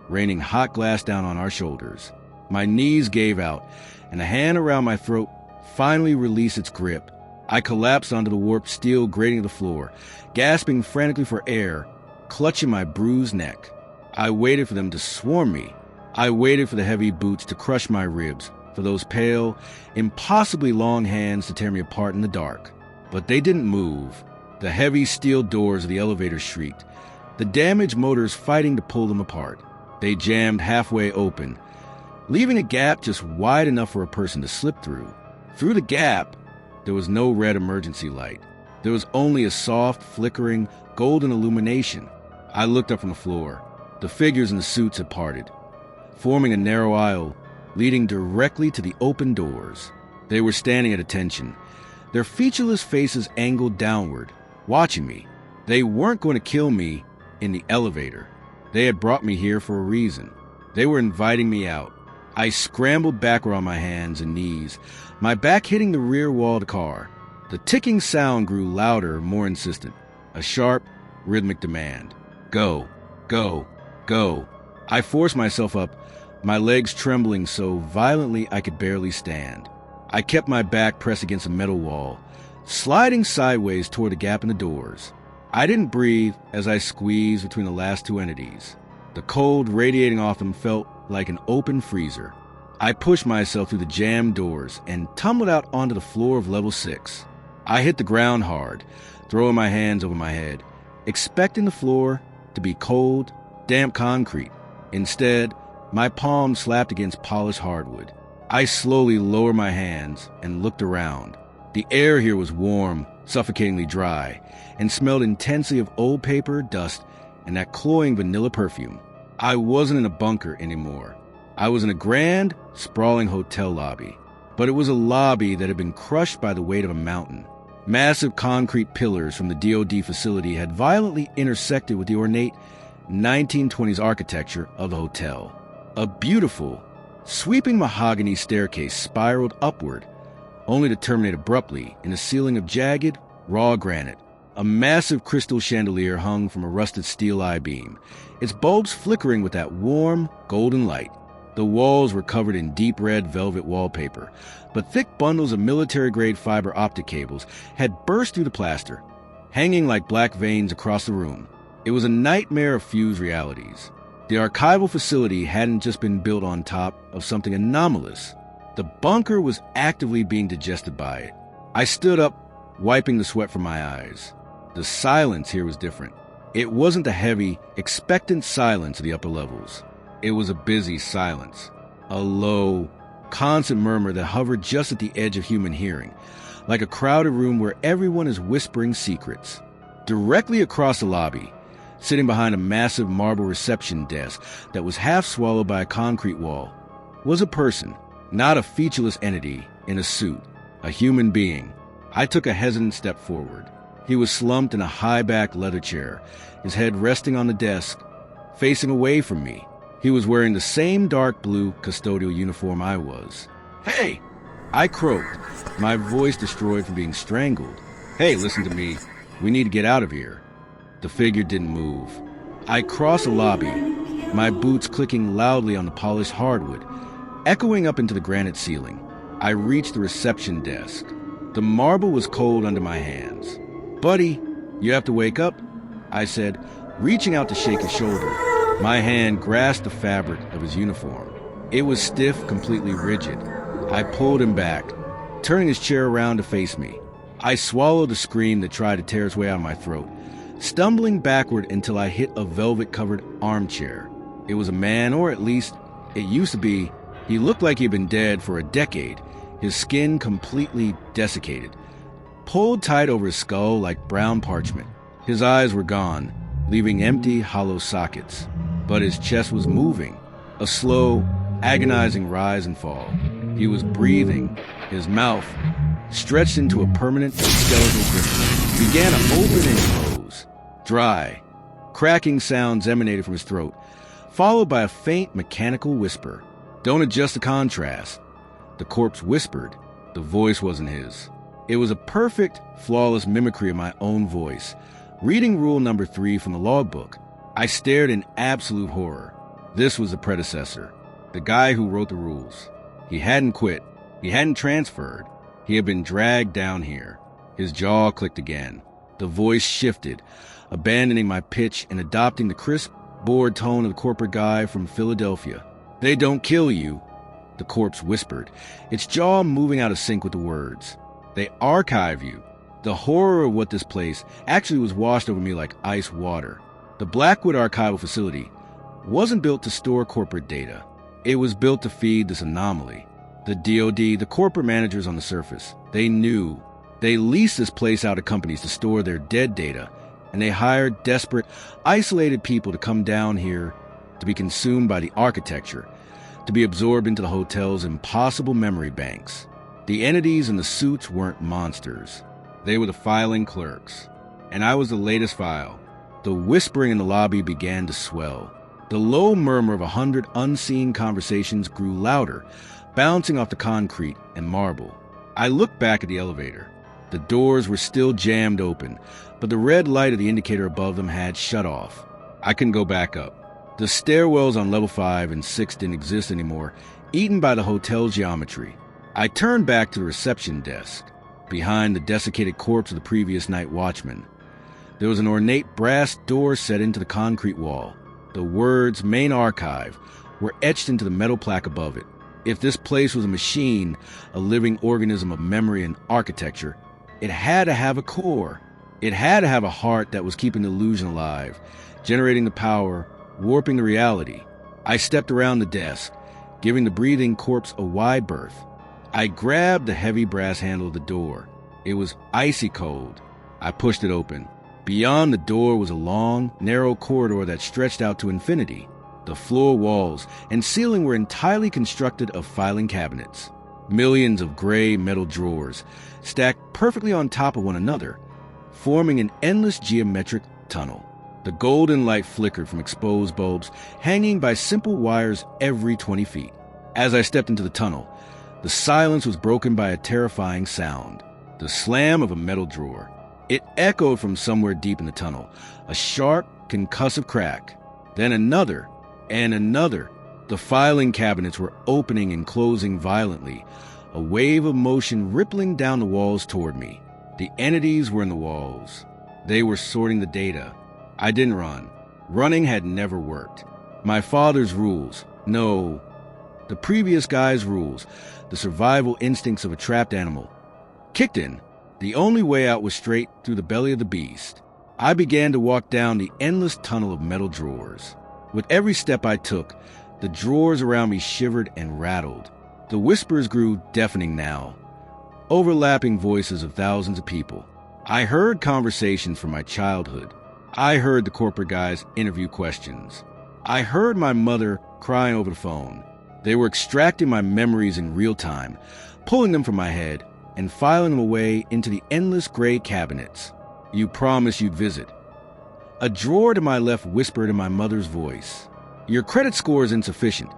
raining hot glass down on our shoulders. My knees gave out, and the hand around my throat finally released its grip. I collapsed onto the warped steel grating of the floor, gasping frantically for air, clutching my bruised neck. I waited for them to swarm me. I waited for the heavy boots to crush my ribs, for those pale, impossibly long hands to tear me apart in the dark. But they didn't move. The heavy steel doors of the elevator shrieked, the damaged motors fighting to pull them apart. They jammed halfway open, leaving a gap just wide enough for a person to slip through. Through the gap, there was no red emergency light. There was only a soft, flickering, golden illumination. I looked up from the floor. The figures in the suits had parted, forming a narrow aisle leading directly to the open doors. They were standing at attention, their featureless faces angled downward, watching me. They weren't going to kill me in the elevator. They had brought me here for a reason. They were inviting me out. I scrambled backward on my hands and knees, my back hitting the rear wall of the car. The ticking sound grew louder, more insistent, a sharp, rhythmic demand. Go, go, go. I forced myself up, my legs trembling so violently I could barely stand. I kept my back pressed against a metal wall, sliding sideways toward a gap in the doors. I didn't breathe as I squeezed between the last two entities. The cold radiating off them felt like an open freezer. I pushed myself through the jammed doors and tumbled out onto the floor of level 6. I hit the ground hard, throwing my hands over my head, expecting the floor to be cold, damp concrete. Instead, my palms slapped against polished hardwood. I slowly lowered my hands and looked around. The air here was warm, suffocatingly dry, and smelled intensely of old paper, dust, and that cloying vanilla perfume. I wasn't in a bunker anymore. I was in a grand, sprawling hotel lobby. But it was a lobby that had been crushed by the weight of a mountain. Massive concrete pillars from the DoD facility had violently intersected with the ornate 1920s architecture of the hotel. A beautiful, sweeping mahogany staircase spiraled upward, only to terminate abruptly in a ceiling of jagged, raw granite. A massive crystal chandelier hung from a rusted steel I-beam, its bulbs flickering with that warm, golden light. The walls were covered in deep red velvet wallpaper, but thick bundles of military-grade fiber optic cables had burst through the plaster, hanging like black veins across the room. It was a nightmare of fused realities. The archival facility hadn't just been built on top of something anomalous. The bunker was actively being digested by it. I stood up, wiping the sweat from my eyes. The silence here was different. It wasn't the heavy, expectant silence of the upper levels. It was a busy silence, a low, constant murmur that hovered just at the edge of human hearing, like a crowded room where everyone is whispering secrets. Directly across the lobby, sitting behind a massive marble reception desk that was half swallowed by a concrete wall, was a person, not a featureless entity in a suit, a human being. I took a hesitant step forward. He was slumped in a high-backed leather chair, his head resting on the desk, facing away from me. He was wearing the same dark blue custodial uniform I was. "Hey!" I croaked, my voice destroyed from being strangled. "Hey, listen to me. We need to get out of here." The figure didn't move. I crossed the lobby, my boots clicking loudly on the polished hardwood, echoing up into the granite ceiling. I reached the reception desk. The marble was cold under my hands. "Buddy, you have to wake up," I said, reaching out to shake his shoulder. My hand grasped the fabric of his uniform. It was stiff, completely rigid. I pulled him back, turning his chair around to face me. I swallowed the scream that tried to tear its way out of my throat, stumbling backward until I hit a velvet-covered armchair. It was a man, or at least it used to be. He looked like he'd been dead for a decade, his skin completely desiccated, pulled tight over his skull like brown parchment. His eyes were gone, leaving empty, hollow sockets. But his chest was moving, a slow, agonizing rise and fall. He was breathing, his mouth, stretched into a permanent skeletal grip, began to open and close. Dry, cracking sounds emanated from his throat, followed by a faint mechanical whisper. "Don't adjust the contrast." The corpse whispered. The voice wasn't his. It was a perfect, flawless mimicry of my own voice. Reading rule number 3 from the logbook, I stared in absolute horror. This was the predecessor, the guy who wrote the rules. He hadn't quit. He hadn't transferred. He had been dragged down here. His jaw clicked again. The voice shifted, abandoning my pitch and adopting the crisp, bored tone of the corporate guy from Philadelphia. "They don't kill you," the corpse whispered, its jaw moving out of sync with the words. "They archive you." The horror of what this place actually was washed over me like ice water. The Blackwood Archival Facility wasn't built to store corporate data. It was built to feed this anomaly. The DoD, the corporate managers on the surface, they knew. They leased this place out to companies to store their dead data, and they hired desperate, isolated people to come down here to be consumed by the architecture, to be absorbed into the hotel's impossible memory banks. The entities in the suits weren't monsters. They were the filing clerks, and I was the latest file. The whispering in the lobby began to swell. The low murmur of 100 unseen conversations grew louder, bouncing off the concrete and marble. I looked back at the elevator. The doors were still jammed open, but the red light of the indicator above them had shut off. I couldn't go back up. The stairwells on level 5 and 6 didn't exist anymore, eaten by the hotel's geometry. I turned back to the reception desk, behind the desiccated corpse of the previous night watchman. There was an ornate brass door set into the concrete wall. The words "Main Archive" were etched into the metal plaque above it. If this place was a machine, a living organism of memory and architecture, it had to have a core. It had to have a heart that was keeping the illusion alive, generating the power, warping the reality. I stepped around the desk, giving the breathing corpse a wide berth. I grabbed the heavy brass handle of the door. It was icy cold. I pushed it open. Beyond the door was a long, narrow corridor that stretched out to infinity. The floor, walls, and ceiling were entirely constructed of filing cabinets. Millions of gray metal drawers, stacked perfectly on top of one another, forming an endless geometric tunnel. The golden light flickered from exposed bulbs hanging by simple wires every 20 feet. As I stepped into the tunnel, the silence was broken by a terrifying sound, the slam of a metal drawer. It echoed from somewhere deep in the tunnel, a sharp, concussive crack. Then another, and another. The filing cabinets were opening and closing violently, a wave of motion rippling down the walls toward me. The entities were in the walls. They were sorting the data. I didn't run. Running had never worked. My father's rules, no, the previous guy's rules, the survival instincts of a trapped animal, kicked in. The only way out was straight through the belly of the beast. I began to walk down the endless tunnel of metal drawers. With every step I took, the drawers around me shivered and rattled. The whispers grew deafening now, overlapping voices of thousands of people. I heard conversations from my childhood. I heard the corporate guys interview questions. I heard my mother crying over the phone. They were extracting my memories in real time, pulling them from my head, and filing them away into the endless gray cabinets. You promised you'd visit. A drawer to my left whispered in my mother's voice, "Your credit score is insufficient."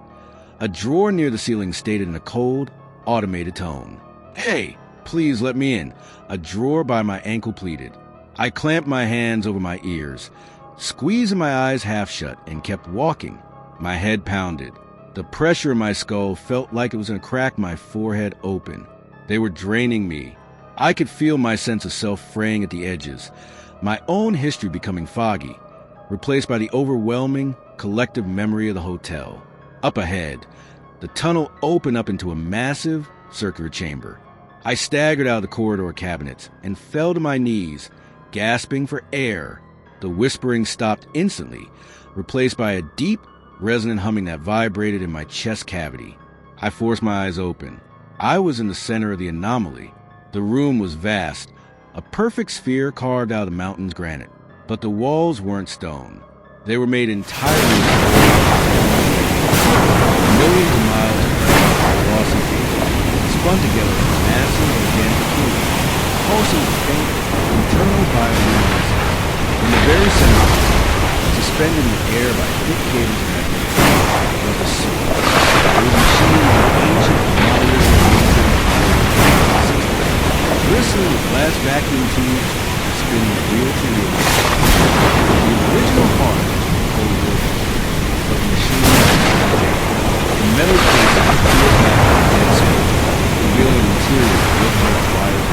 A drawer near the ceiling stated in a cold, automated tone, "Hey, please let me in." A drawer by my ankle pleaded. I clamped my hands over my ears, squeezing my eyes half shut, and kept walking. My head pounded. The pressure in my skull felt like it was going to crack my forehead open. They were draining me. I could feel my sense of self fraying at the edges, my own history becoming foggy, replaced by the overwhelming, collective memory of the hotel. Up ahead, the tunnel opened up into a massive, circular chamber. I staggered out of the corridor cabinets and fell to my knees, gasping for air. The whispering stopped instantly, replaced by a deep, resonant humming that vibrated in my chest cavity. I forced my eyes open. I was in the center of the anomaly. The room was vast, a perfect sphere carved out of the mountain's granite. But the walls weren't stone. They were made entirely of millions of miles of glossy paper, spun together in massive organic fluid, pulsing with faint, internal bioluminescence. In the very center, suspended in the air by thick cables of magnetic, was a soul. It was a machine of ancient, monolithic, bristling with glass vacuum tubes and spinning wheel to wheel. The original heart was cold wood, but the machine the metal case was peeled back from the dead skin, revealing an interior built of wires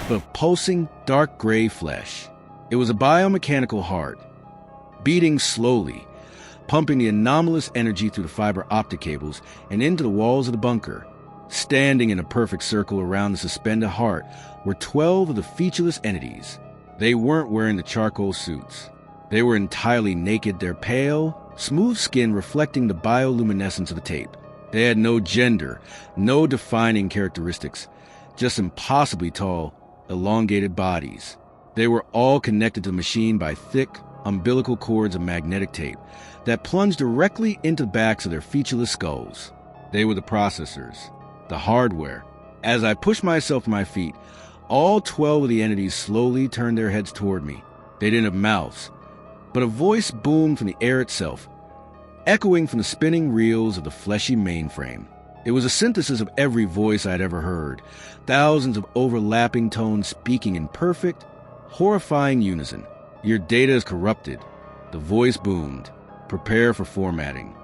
but of pulsing, dark gray flesh. It was a biomechanical heart, beating slowly, pumping the anomalous energy through the fiber optic cables and into the walls of the bunker. Standing in a perfect circle around the suspended heart were 12 of the featureless entities. They weren't wearing the charcoal suits. They were entirely naked, their pale, smooth skin reflecting the bioluminescence of the tape. They had no gender, no defining characteristics, just impossibly tall, elongated bodies. They were all connected to the machine by thick, umbilical cords of magnetic tape that plunged directly into the backs of their featureless skulls. They were the processors, the hardware. As I pushed myself to my feet, all 12 of the entities slowly turned their heads toward me. They didn't have mouths, but a voice boomed from the air itself, echoing from the spinning reels of the fleshy mainframe. It was a synthesis of every voice I'd ever heard, thousands of overlapping tones speaking in perfect, horrifying unison. "Your data is corrupted," the voice boomed. Prepare for formatting.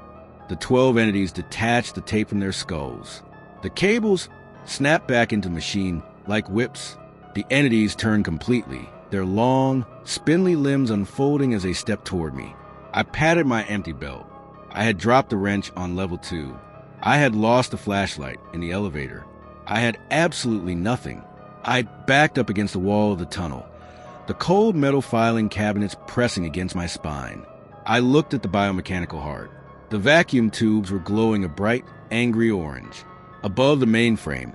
The 12 entities detached the tape from their skulls. The cables snapped back into the machine like whips. The entities turned completely, their long, spindly limbs unfolding as they stepped toward me. I patted my empty belt. I had dropped the wrench on level 2. I had lost the flashlight in the elevator. I had absolutely nothing. I backed up against the wall of the tunnel, the cold metal filing cabinets pressing against my spine. I looked at the biomechanical heart. The vacuum tubes were glowing a bright, angry orange. Above the mainframe,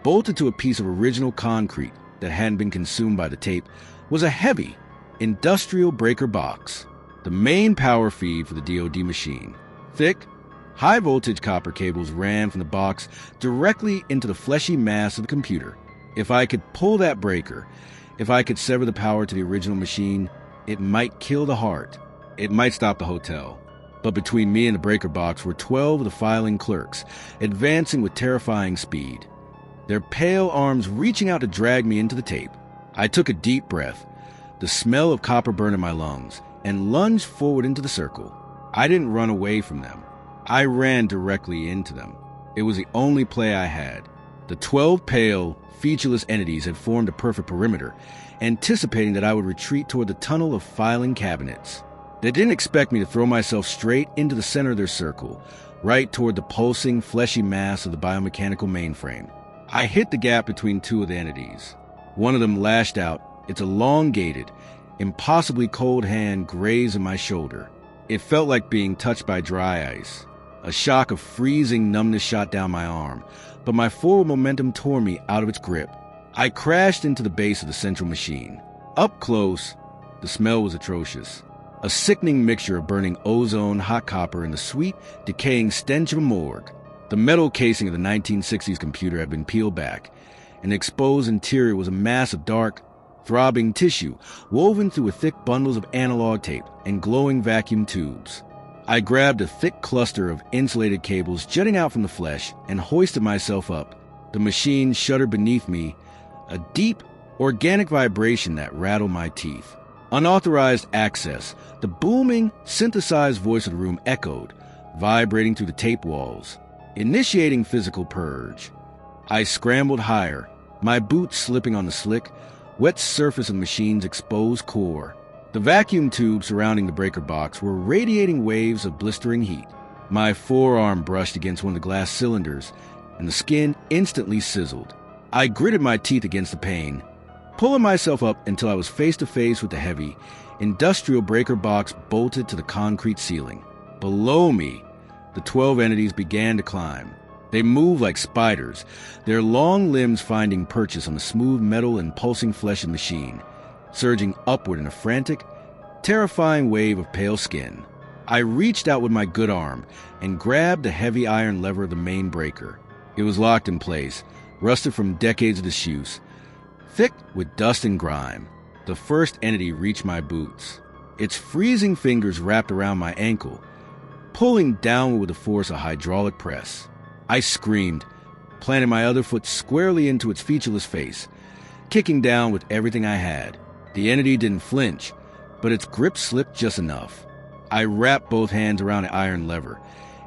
bolted to a piece of original concrete that hadn't been consumed by the tape, was a heavy, industrial breaker box, the main power feed for the DoD machine. Thick, high-voltage copper cables ran from the box directly into the fleshy mass of the computer. If I could pull that breaker, if I could sever the power to the original machine, it might kill the heart. It might stop the hotel. But between me and the breaker box were 12 of the filing clerks, advancing with terrifying speed, their pale arms reaching out to drag me into the tape. I took a deep breath, the smell of copper burned in my lungs, and lunged forward into the circle. I didn't run away from them. I ran directly into them. It was the only play I had. The 12 pale, featureless entities had formed a perfect perimeter, anticipating that I would retreat toward the tunnel of filing cabinets. They didn't expect me to throw myself straight into the center of their circle, right toward the pulsing, fleshy mass of the biomechanical mainframe. I hit the gap between two of the entities. One of them lashed out, its elongated, impossibly cold hand grazing my shoulder. It felt like being touched by dry ice. A shock of freezing numbness shot down my arm, but my forward momentum tore me out of its grip. I crashed into the base of the central machine. Up close, the smell was atrocious. A sickening mixture of burning ozone, hot copper, and the sweet, decaying stench of a morgue. The metal casing of the 1960s computer had been peeled back, and the exposed interior was a mass of dark, throbbing tissue woven through with thick bundles of analog tape and glowing vacuum tubes. I grabbed a thick cluster of insulated cables jutting out from the flesh and hoisted myself up. The machine shuddered beneath me, a deep, organic vibration that rattled my teeth. Unauthorized access. The booming, synthesized voice of the room echoed, vibrating through the tape walls, initiating physical purge. I scrambled higher, my boots slipping on the slick, wet surface of the machine's exposed core. The vacuum tubes surrounding the breaker box were radiating waves of blistering heat. My forearm brushed against one of the glass cylinders, and the skin instantly sizzled. I gritted my teeth against the pain, pulling myself up until I was face to face with the heavy, industrial breaker box bolted to the concrete ceiling. Below me, the 12 entities began to climb. They moved like spiders, their long limbs finding purchase on the smooth metal and pulsing flesh of the machine, surging upward in a frantic, terrifying wave of pale skin. I reached out with my good arm and grabbed the heavy iron lever of the main breaker. It was locked in place, rusted from decades of disuse, thick with dust and grime. The first entity reached my boots. Its freezing fingers wrapped around my ankle, pulling downward with the force of hydraulic press. I screamed, planted my other foot squarely into its featureless face, kicking down with everything I had. The entity didn't flinch, but its grip slipped just enough. I wrapped both hands around the iron lever,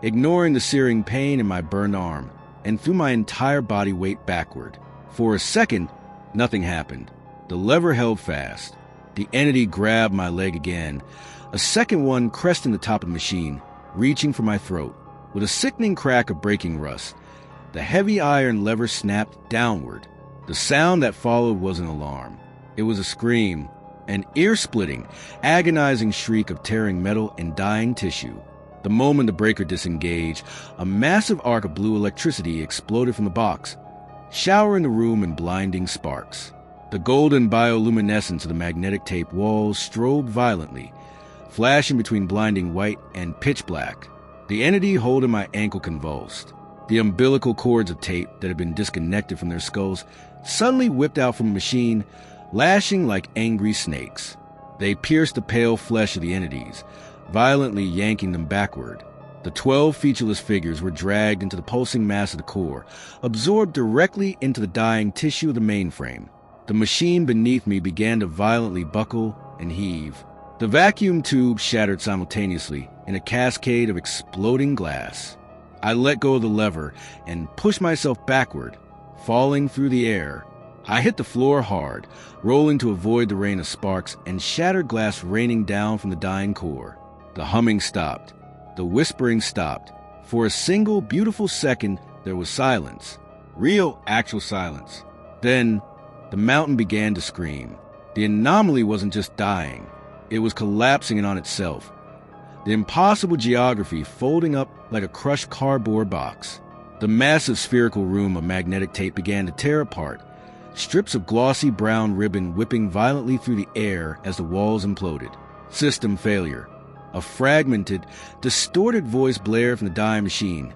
ignoring the searing pain in my burned arm, and threw my entire body weight backward. For a second, nothing happened. The lever held fast. The entity grabbed my leg again, a second one cresting the top of the machine, reaching for my throat. With a sickening crack of breaking rust, the heavy iron lever snapped downward. The sound that followed was an alarm. It was a scream, an ear-splitting, agonizing shriek of tearing metal and dying tissue. The moment the breaker disengaged, a massive arc of blue electricity exploded from the box, showering the room in blinding sparks. The golden bioluminescence of the magnetic tape walls strobed violently, flashing between blinding white and pitch black. The entity holding my ankle convulsed. The umbilical cords of tape that had been disconnected from their skulls suddenly whipped out from the machine, lashing like angry snakes. They pierced the pale flesh of the entities, violently yanking them backward. The 12 featureless figures were dragged into the pulsing mass of the core, absorbed directly into the dying tissue of the mainframe. The machine beneath me began to violently buckle and heave. The vacuum tube shattered simultaneously, in a cascade of exploding glass. I let go of the lever and pushed myself backward, falling through the air. I hit the floor hard, rolling to avoid the rain of sparks and shattered glass raining down from the dying core. The humming stopped. The whispering stopped. For a single beautiful second, there was silence. Real, actual silence. Then, the mountain began to scream. The anomaly wasn't just dying. It was collapsing in on itself. The impossible geography folding up like a crushed cardboard box. The massive spherical room of magnetic tape began to tear apart, strips of glossy brown ribbon whipping violently through the air as the walls imploded. System failure. A fragmented, distorted voice blared from the dying machine,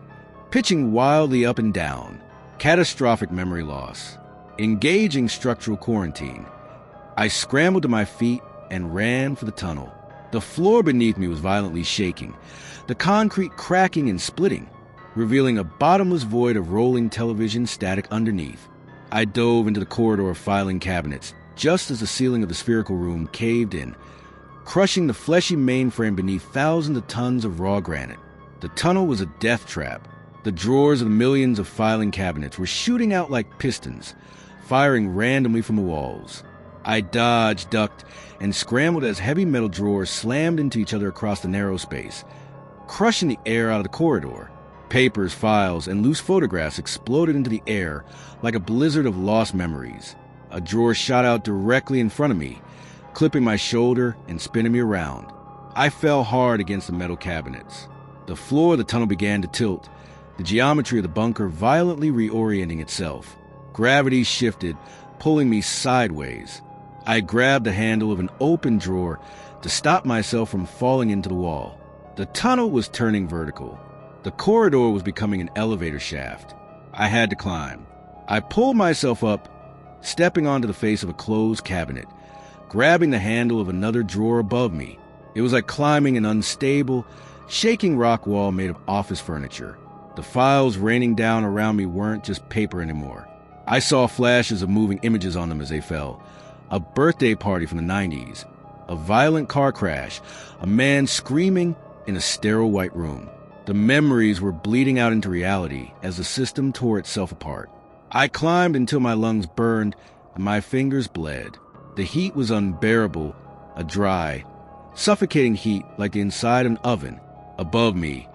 pitching wildly up and down. Catastrophic memory loss. Engaging structural quarantine. I scrambled to my feet and ran for the tunnel. The floor beneath me was violently shaking, the concrete cracking and splitting, revealing a bottomless void of rolling television static underneath. I dove into the corridor of filing cabinets, just as the ceiling of the spherical room caved in, crushing the fleshy mainframe beneath thousands of tons of raw granite. The tunnel was a death trap. The drawers of the millions of filing cabinets were shooting out like pistons, firing randomly from the walls. I dodged, ducked, and scrambled as heavy metal drawers slammed into each other across the narrow space, crushing the air out of the corridor. Papers, files, and loose photographs exploded into the air like a blizzard of lost memories. A drawer shot out directly in front of me, clipping my shoulder and spinning me around. I fell hard against the metal cabinets. The floor of the tunnel began to tilt, the geometry of the bunker violently reorienting itself. Gravity shifted, pulling me sideways. I grabbed the handle of an open drawer to stop myself from falling into the wall. The tunnel was turning vertical. The corridor was becoming an elevator shaft. I had to climb. I pulled myself up, stepping onto the face of a closed cabinet, grabbing the handle of another drawer above me. It was like climbing an unstable, shaking rock wall made of office furniture. The files raining down around me weren't just paper anymore. I saw flashes of moving images on them as they fell. A birthday party from the 90s, a violent car crash, a man screaming in a sterile white room. The memories were bleeding out into reality as the system tore itself apart. I climbed until my lungs burned and my fingers bled. The heat was unbearable, a dry, suffocating heat like the inside of an oven. Above me,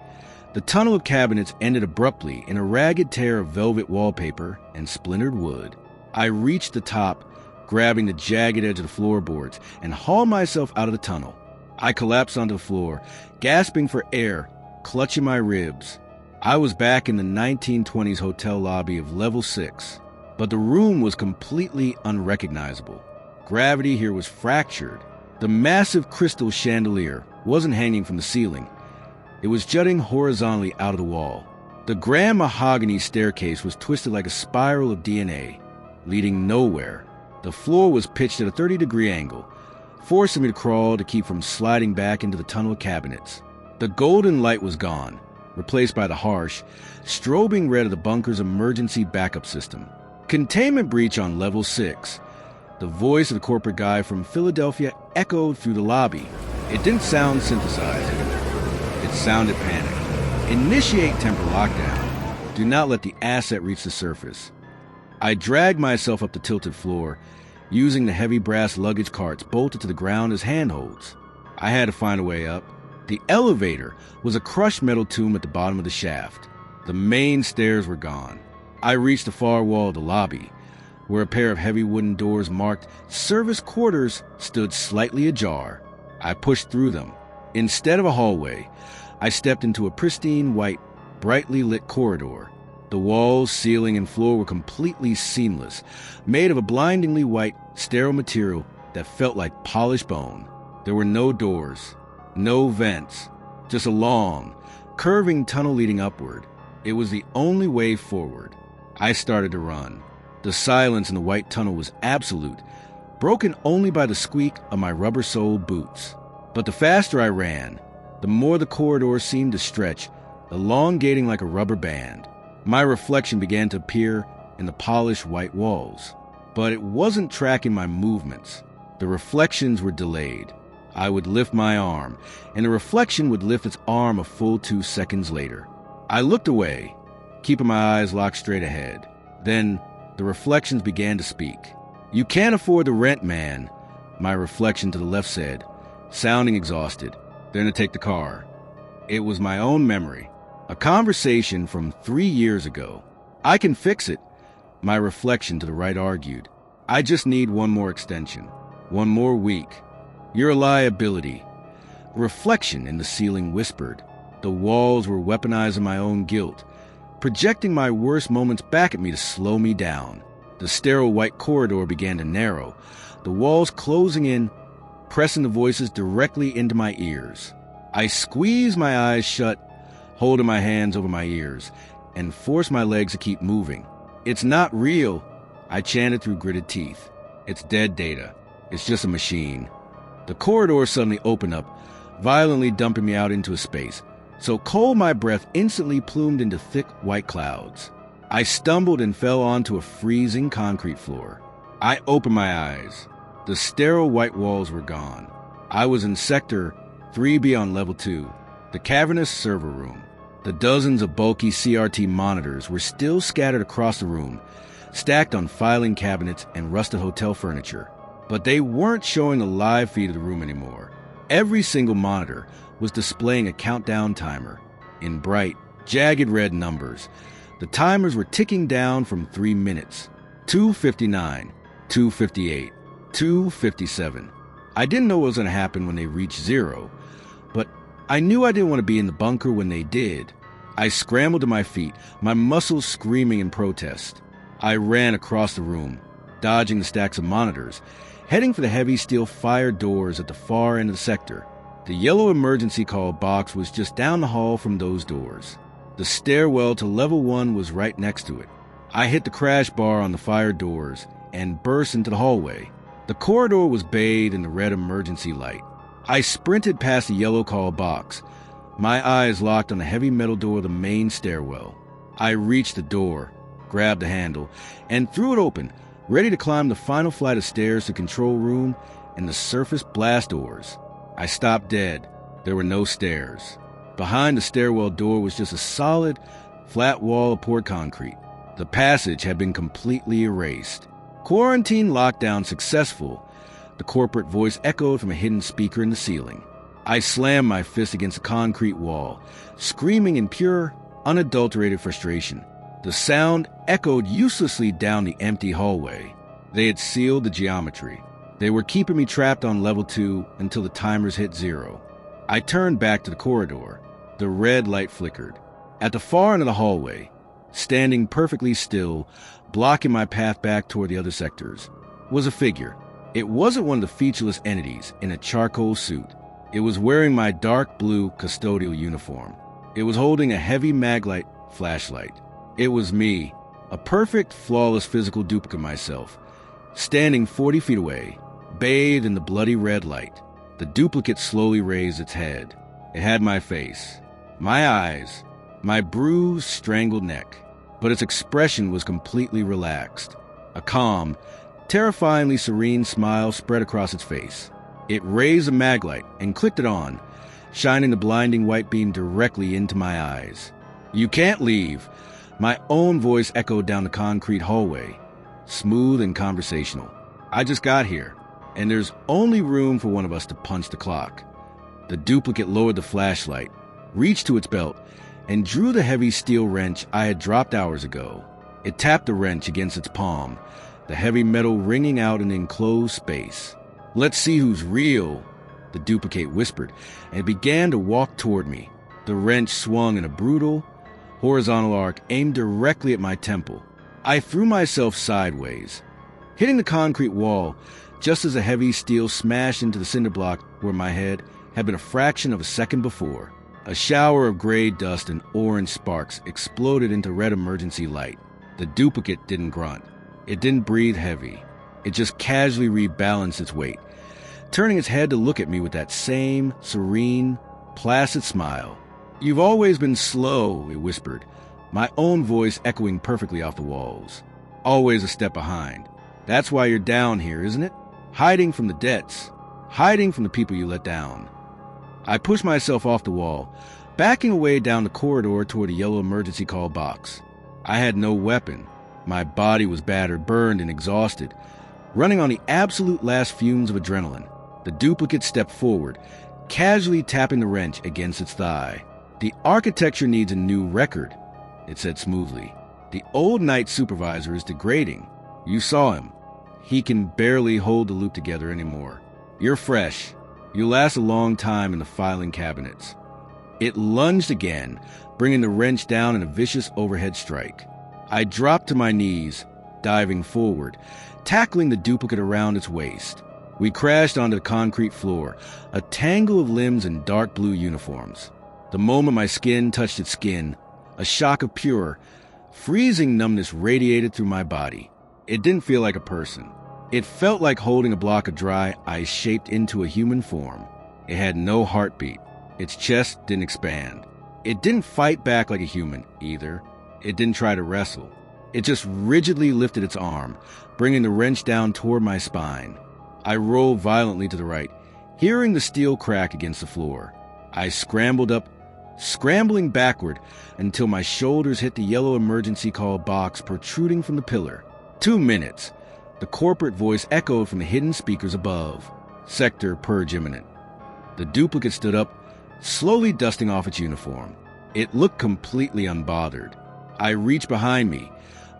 the tunnel of cabinets ended abruptly in a ragged tear of velvet wallpaper and splintered wood. I reached the top, grabbing the jagged edge of the floorboards, and hauled myself out of the tunnel. I collapsed onto the floor, gasping for air, clutching my ribs. I was back in the 1920s hotel lobby of Level 6, but the room was completely unrecognizable. Gravity here was fractured. The massive crystal chandelier wasn't hanging from the ceiling. It was jutting horizontally out of the wall. The grand mahogany staircase was twisted like a spiral of DNA, leading nowhere. The floor was pitched at a 30-degree angle, forcing me to crawl to keep from sliding back into the tunnel of cabinets. The golden light was gone, replaced by the harsh, strobing red of the bunker's emergency backup system. Containment breach on Level 6. The voice of the corporate guy from Philadelphia echoed through the lobby. It didn't sound synthesized anymore. It sounded panicked. Initiate temporal lockdown. Do not let the asset reach the surface. I dragged myself up the tilted floor, using the heavy brass luggage carts bolted to the ground as handholds. I had to find a way up. The elevator was a crushed metal tomb at the bottom of the shaft. The main stairs were gone. I reached the far wall of the lobby, where a pair of heavy wooden doors marked service quarters stood slightly ajar. I pushed through them. Instead of a hallway, I stepped into a pristine white, brightly lit corridor. The walls, ceiling, and floor were completely seamless, made of a blindingly white, sterile material that felt like polished bone. There were no doors, no vents, just a long, curving tunnel leading upward. It was the only way forward. I started to run. The silence in the white tunnel was absolute, broken only by the squeak of my rubber-soled boots. But the faster I ran, the more the corridor seemed to stretch, elongating like a rubber band. My reflection began to appear in the polished white walls, but it wasn't tracking my movements. The reflections were delayed. I would lift my arm, and the reflection would lift its arm a full 2 seconds later. I looked away, keeping my eyes locked straight ahead. Then the reflections began to speak. "You can't afford the rent, man," my reflection to the left said, sounding exhausted. "They're going to take the car." It was my own memory, a conversation from 3 years ago. "I can fix it," my reflection to the right argued. "I just need one more extension, one more week." "You're a liability," reflection in the ceiling whispered. The walls were weaponizing my own guilt, projecting my worst moments back at me to slow me down. The sterile white corridor began to narrow, the walls closing in, pressing the voices directly into my ears. I squeezed my eyes shut, holding my hands over my ears, and forced my legs to keep moving. "It's not real," I chanted through gritted teeth. "It's dead data. It's just a machine." The corridor suddenly opened up, violently dumping me out into a space, so cold my breath instantly plumed into thick white clouds. I stumbled and fell onto a freezing concrete floor. I opened my eyes. The sterile white walls were gone. I was in Sector 3B on Level 2, the cavernous server room. The dozens of bulky CRT monitors were still scattered across the room, stacked on filing cabinets and rusted hotel furniture. But they weren't showing a live feed of the room anymore. Every single monitor was displaying a countdown timer in bright, jagged red numbers. The timers were ticking down from 3 minutes, 2:59, 2:58, 2:57. I didn't know what was going to happen when they reached 0, but I knew I didn't want to be in the bunker when they did. I scrambled to my feet, my muscles screaming in protest. I ran across the room, dodging the stacks of monitors, heading for the heavy steel fire doors at the far end of the sector. The yellow emergency call box was just down the hall from those doors. The stairwell to Level 1 was right next to it. I hit the crash bar on the fire doors and burst into the hallway. The corridor was bathed in the red emergency light. I sprinted past the yellow call box, my eyes locked on the heavy metal door of the main stairwell. I reached the door, grabbed the handle, and threw it open, ready to climb the final flight of stairs to control room and the surface blast doors. I stopped dead. There were no stairs. Behind the stairwell door was just a solid, flat wall of poured concrete. The passage had been completely erased. "Quarantine lockdown successful," the corporate voice echoed from a hidden speaker in the ceiling. I slammed my fist against the concrete wall, screaming in pure, unadulterated frustration. The sound echoed uselessly down the empty hallway. They had sealed the geometry. They were keeping me trapped on Level 2 until the timers hit 0. I turned back to the corridor. The red light flickered. At the far end of the hallway, standing perfectly still, blocking my path back toward the other sectors, was a figure. It wasn't one of the featureless entities in a charcoal suit. It was wearing my dark blue custodial uniform. It was holding a heavy maglite flashlight. It was me, a perfect, flawless physical duplicate of myself, standing 40 feet away, bathed in the bloody red light. The duplicate slowly raised its head. It had my face, my eyes, my bruised, strangled neck, but its expression was completely relaxed. A calm, terrifyingly serene smile spread across its face. It raised a maglite and clicked it on, shining the blinding white beam directly into my eyes. "You can't leave," my own voice echoed down the concrete hallway, smooth and conversational. "I just got here, and there's only room for one of us to punch the clock." The duplicate lowered the flashlight, reached to its belt, and drew the heavy steel wrench I had dropped hours ago. It tapped the wrench against its palm, the heavy metal ringing out in the enclosed space. "Let's see who's real," the duplicate whispered, and began to walk toward me. The wrench swung in a brutal, horizontal arc aimed directly at my temple. I threw myself sideways, hitting the concrete wall just as a heavy steel smashed into the cinder block where my head had been a fraction of a second before. A shower of gray dust and orange sparks exploded into red emergency light. The duplicate didn't grunt. It didn't breathe heavy. It just casually rebalanced its weight, turning its head to look at me with that same serene, placid smile. "You've always been slow," it whispered, my own voice echoing perfectly off the walls. "Always a step behind. That's why you're down here, isn't it? Hiding from the debts. hiding from the people you let down. I pushed myself off the wall, backing away down the corridor toward a yellow emergency call box. I had no weapon. My body was battered, burned, and exhausted, running on the absolute last fumes of adrenaline. The duplicate stepped forward, casually tapping the wrench against its thigh. "The architecture needs a new record," it said smoothly. "The old night supervisor is degrading. You saw him. He can barely hold the loop together anymore. You're fresh. You'll last a long time in the filing cabinets." It lunged again, bringing the wrench down in a vicious overhead strike. I dropped to my knees, diving forward, tackling the duplicate around its waist. We crashed onto the concrete floor, a tangle of limbs in dark blue uniforms. The moment my skin touched its skin, a shock of pure, freezing numbness radiated through my body. It didn't feel like a person. It felt like holding a block of dry ice shaped into a human form. It had no heartbeat. Its chest didn't expand. It didn't fight back like a human, either. It didn't try to wrestle. It just rigidly lifted its arm, bringing the wrench down toward my spine. I rolled violently to the right, hearing the steel crack against the floor. I scrambled up, scrambling backward until my shoulders hit the yellow emergency call box protruding from the pillar. 2 minutes. The corporate voice echoed from the hidden speakers above. Sector purge imminent. The duplicate stood up, slowly dusting off its uniform. It looked completely unbothered. I reached behind me,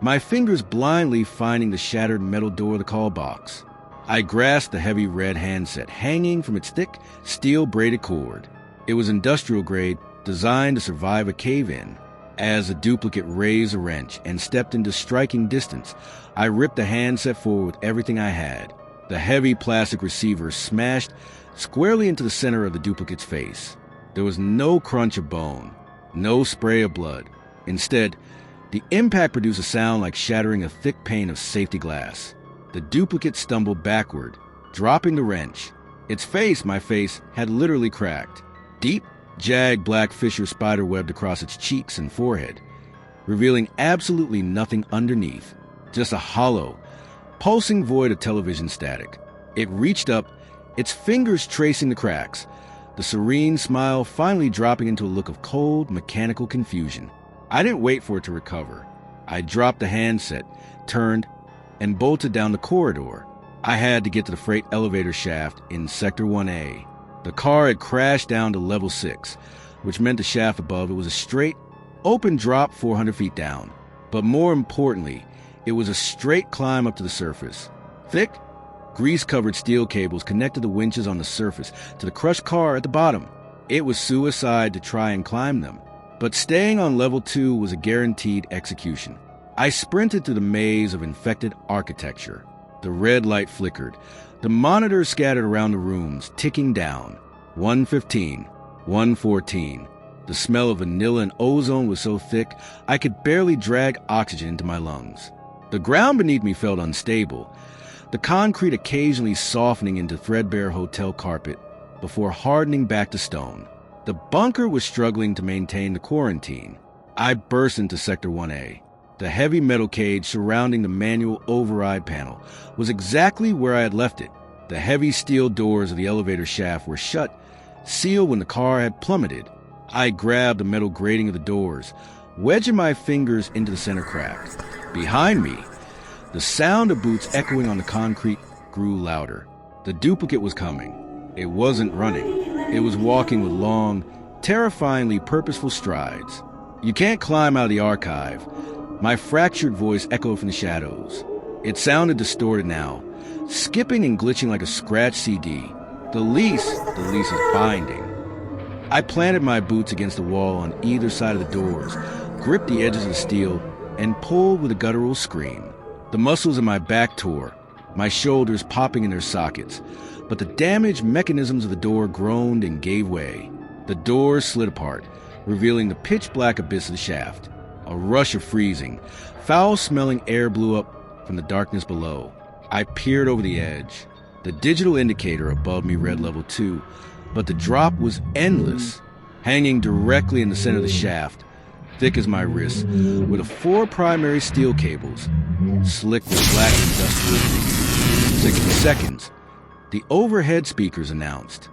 my fingers blindly finding the shattered metal door of the call box. I grasped the heavy red handset hanging from its thick, steel-braided cord. It was industrial grade, designed to survive a cave-in. As the duplicate raised a wrench and stepped into striking distance, I ripped the handset forward with everything I had. The heavy plastic receiver smashed squarely into the center of the duplicate's face. There was no crunch of bone, no spray of blood. Instead, the impact produced a sound like shattering a thick pane of safety glass. The duplicate stumbled backward, dropping the wrench. Its face, my face, had literally cracked. Deep, jagged black fissures spiderwebbed across its cheeks and forehead, revealing absolutely nothing underneath, just a hollow, pulsing void of television static. It reached up, its fingers tracing the cracks, the serene smile finally dropping into a look of cold, mechanical confusion. I didn't wait for it to recover. I dropped the handset, turned, and bolted down the corridor. I had to get to the freight elevator shaft in Sector 1A. The car had crashed down to level 6, which meant the shaft above it was a straight, open drop 400 feet down. But more importantly, it was a straight climb up to the surface. Thick, grease-covered steel cables connected the winches on the surface to the crushed car at the bottom. It was suicide to try and climb them, but staying on level 2 was a guaranteed execution. I sprinted through the maze of infected architecture. The red light flickered. The monitors scattered around the rooms, ticking down. 1:15, 1:14. The smell of vanilla and ozone was so thick, I could barely drag oxygen into my lungs. The ground beneath me felt unstable, the concrete occasionally softening into threadbare hotel carpet before hardening back to stone. The bunker was struggling to maintain the quarantine. I burst into Sector 1A. The heavy metal cage surrounding the manual override panel was exactly where I had left it. The heavy steel doors of the elevator shaft were shut, sealed when the car had plummeted. I grabbed the metal grating of the doors, wedging my fingers into the center crack. Behind me, the sound of boots echoing on the concrete grew louder. The duplicate was coming. It wasn't running. It was walking with long, terrifyingly purposeful strides. "You can't climb out of the archive." My fractured voice echoed from the shadows. It sounded distorted now, skipping and glitching like a scratched CD. The lease is binding. I planted my boots against the wall on either side of the doors, gripped the edges of the steel, and pulled with a guttural scream. The muscles in my back tore, my shoulders popping in their sockets, but the damaged mechanisms of the door groaned and gave way. The door slid apart, revealing the pitch-black abyss of the shaft. A rush of freezing, foul-smelling air blew up from the darkness below. I peered over the edge. The digital indicator above me read level 2, but the drop was endless, hanging directly in the center of the shaft, thick as my wrist, were the 4 primary steel cables, slick with black industrial grease. 60 seconds. The overhead speakers announced.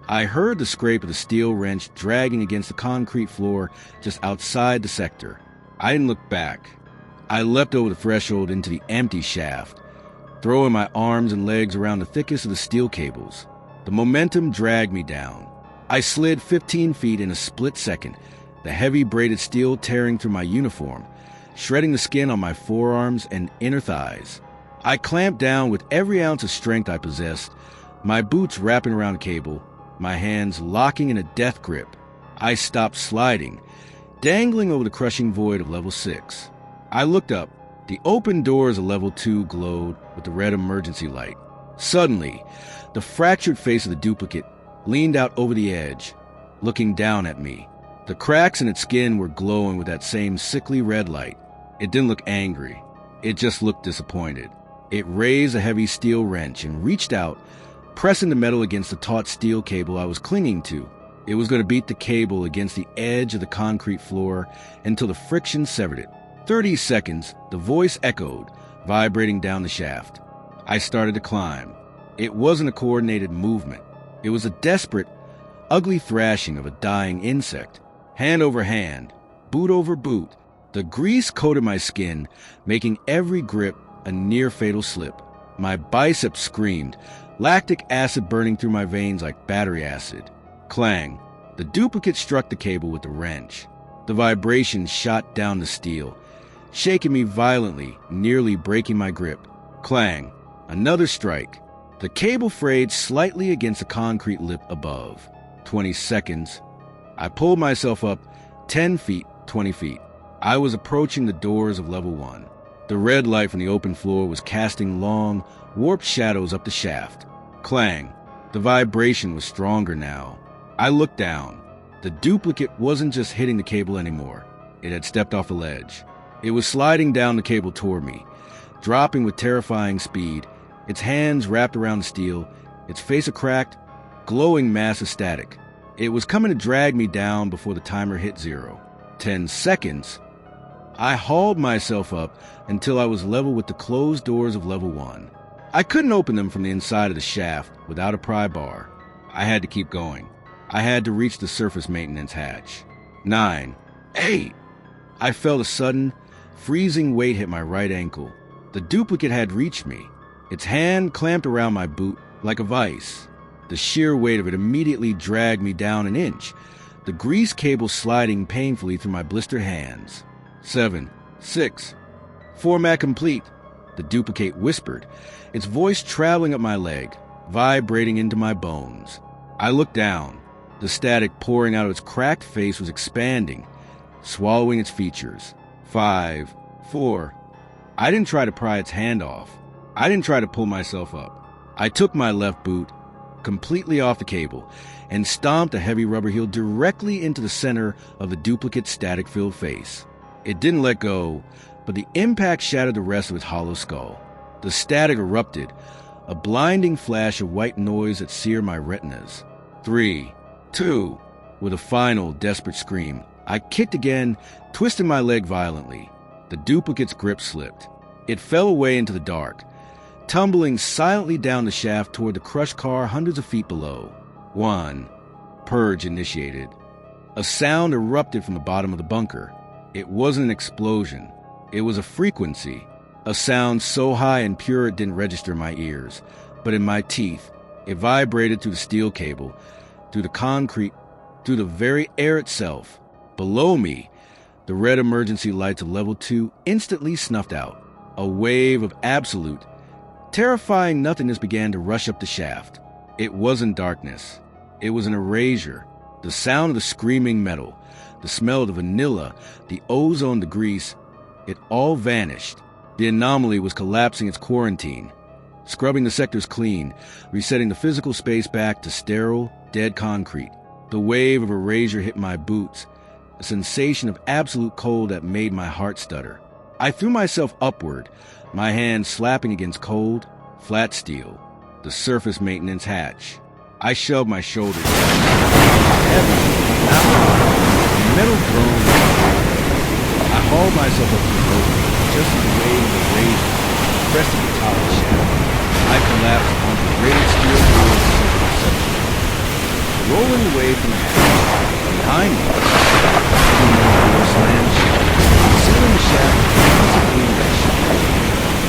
I heard the scrape of the steel wrench dragging against the concrete floor just outside the sector. I didn't look back. I leapt over the threshold into the empty shaft, throwing my arms and legs around the thickest of the steel cables. The momentum dragged me down. I slid 15 feet in a split second, the heavy braided steel tearing through my uniform, shredding the skin on my forearms and inner thighs. I clamped down with every ounce of strength I possessed, my boots wrapping around the cable, my hands locking in a death grip. I stopped sliding, dangling over the crushing void of level 6. I looked up. The open doors of level 2 glowed with the red emergency light. Suddenly, the fractured face of the duplicate leaned out over the edge, looking down at me. The cracks in its skin were glowing with that same sickly red light. It didn't look angry. It just looked disappointed. It raised a heavy steel wrench and reached out, pressing the metal against the taut steel cable I was clinging to. It was going to beat the cable against the edge of the concrete floor until the friction severed it. 30 seconds, the voice echoed, vibrating down the shaft. I started to climb. It wasn't a coordinated movement. It was a desperate, ugly thrashing of a dying insect. Hand over hand, boot over boot. The grease coated my skin, making every grip a near-fatal slip. My biceps screamed, lactic acid burning through my veins like battery acid. Clang. The duplicate struck the cable with the wrench. The vibration shot down the steel, shaking me violently, nearly breaking my grip. Clang. Another strike. The cable frayed slightly against the concrete lip above. 20 seconds. I pulled myself up 10 feet, 20 feet. I was approaching the doors of level 1. The red light from the open floor was casting long, warped shadows up the shaft. Clang. The vibration was stronger now. I looked down. The duplicate wasn't just hitting the cable anymore. It had stepped off a ledge. It was sliding down the cable toward me, dropping with terrifying speed, its hands wrapped around the steel, its face a cracked, glowing mass of static. It was coming to drag me down before the timer hit 0. 10 seconds. I hauled myself up until I was level with the closed doors of level 1. I couldn't open them from the inside of the shaft without a pry bar. I had to keep going. I had to reach the surface maintenance hatch. 9. 8. I felt a sudden, freezing weight hit my right ankle. The duplicate had reached me. Its hand clamped around my boot like a vice. The sheer weight of it immediately dragged me down an inch, the grease cable sliding painfully through my blistered hands. 7. 6. Format complete, the duplicate whispered, its voice traveling up my leg, vibrating into my bones. I looked down. The static pouring out of its cracked face was expanding, swallowing its features. 5. 4. I didn't try to pry its hand off. I didn't try to pull myself up. I took my left boot completely off the cable and stomped a heavy rubber heel directly into the center of the duplicate's static-filled face. It didn't let go, but the impact shattered the rest of its hollow skull. The static erupted, a blinding flash of white noise that seared my retinas. 3, 2, with a final, desperate scream, I kicked again, twisting my leg violently. The duplicate's grip slipped. It fell away into the dark, tumbling silently down the shaft toward the crushed car hundreds of feet below. 1. Purge initiated. A sound erupted from the bottom of the bunker. It wasn't an explosion. It was a frequency. A sound so high and pure it didn't register in my ears, but in my teeth. It vibrated through the steel cable, through the concrete, through the very air itself. Below me, the red emergency lights of level 2 instantly snuffed out. A wave of absolute, terrifying nothingness began to rush up the shaft. It wasn't darkness. It was an erasure. The sound of the screaming metal, the smell of the vanilla, the ozone, the grease, it all vanished. The anomaly was collapsing its quarantine, scrubbing the sectors clean, resetting the physical space back to sterile, dead concrete. The wave of erasure hit my boots, a sensation of absolute cold that made my heart stutter. I threw myself upward, my hands slapping against cold, flat steel, the surface maintenance hatch. I shoved my shoulders down. Heavy, loud, metal groaned. I hauled myself up to the rope, just as the wave of erasure crested the top of the shaft. I collapsed onto the grated steel door of the central reception. Rolling away from the hatch, behind me, the door slammed shut, sealing the shaft instantly with a shock.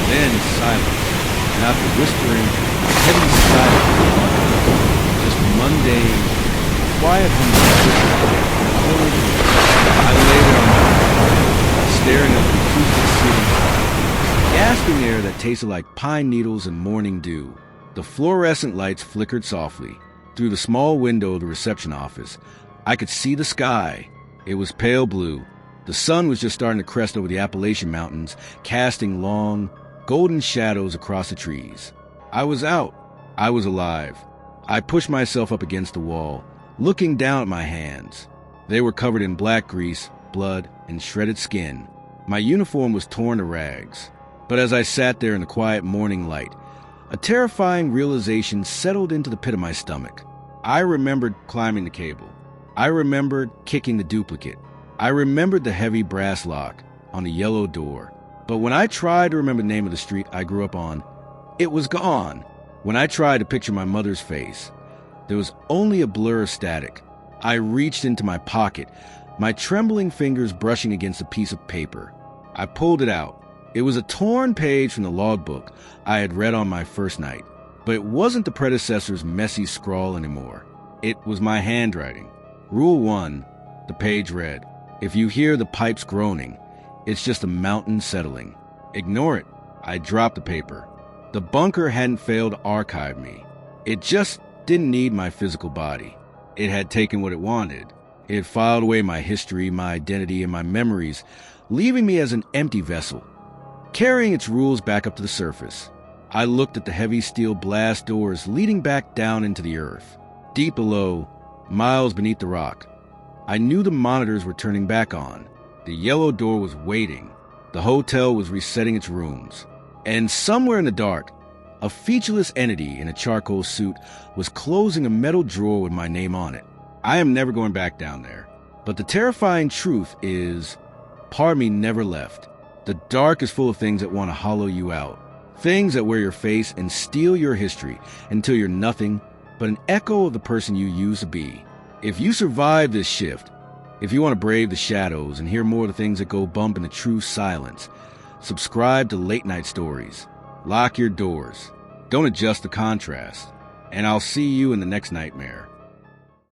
Then silence, and after whispering, heavy silence, just mundane, quiet hum. I lay there on my back, staring at the acoustic ceiling, gasping air that tasted like pine needles and morning dew. The fluorescent lights flickered softly. Through the small window of the reception office, I could see the sky. It was pale blue. The sun was just starting to crest over the Appalachian Mountains, casting long, golden shadows across the trees. I was out. I was alive. I pushed myself up against the wall, looking down at my hands. They were covered in black grease, blood, and shredded skin. My uniform was torn to rags. But as I sat there in the quiet morning light, a terrifying realization settled into the pit of my stomach. I remembered climbing the cable. I remembered kicking the duplicate. I remembered the heavy brass lock on the yellow door. But when I tried to remember the name of the street I grew up on, it was gone. When I tried to picture my mother's face, there was only a blur of static. I reached into my pocket, my trembling fingers brushing against a piece of paper. I pulled it out. It was a torn page from the logbook I had read on my first night, but it wasn't the predecessor's messy scrawl anymore. It was my handwriting. Rule 1, the page read, "If you hear the pipes groaning, it's just a mountain settling. Ignore it." I dropped the paper. The bunker hadn't failed to archive me. It just didn't need my physical body. It had taken what it wanted. It had filed away my history, my identity, and my memories, leaving me as an empty vessel, carrying its rules back up to the surface. I looked at the heavy steel blast doors leading back down into the earth. Deep below, miles beneath the rock, I knew the monitors were turning back on. The yellow door was waiting. The hotel was resetting its rooms. And somewhere in the dark, a featureless entity in a charcoal suit was closing a metal drawer with my name on it. I am never going back down there. But the terrifying truth is, part of me never left. The dark is full of things that want to hollow you out. Things that wear your face and steal your history until you're nothing but an echo of the person you used to be. If you survive this shift, if you want to brave the shadows and hear more of the things that go bump in the true silence, subscribe to Late Night Stories. Lock your doors. Don't adjust the contrast. And I'll see you in the next nightmare.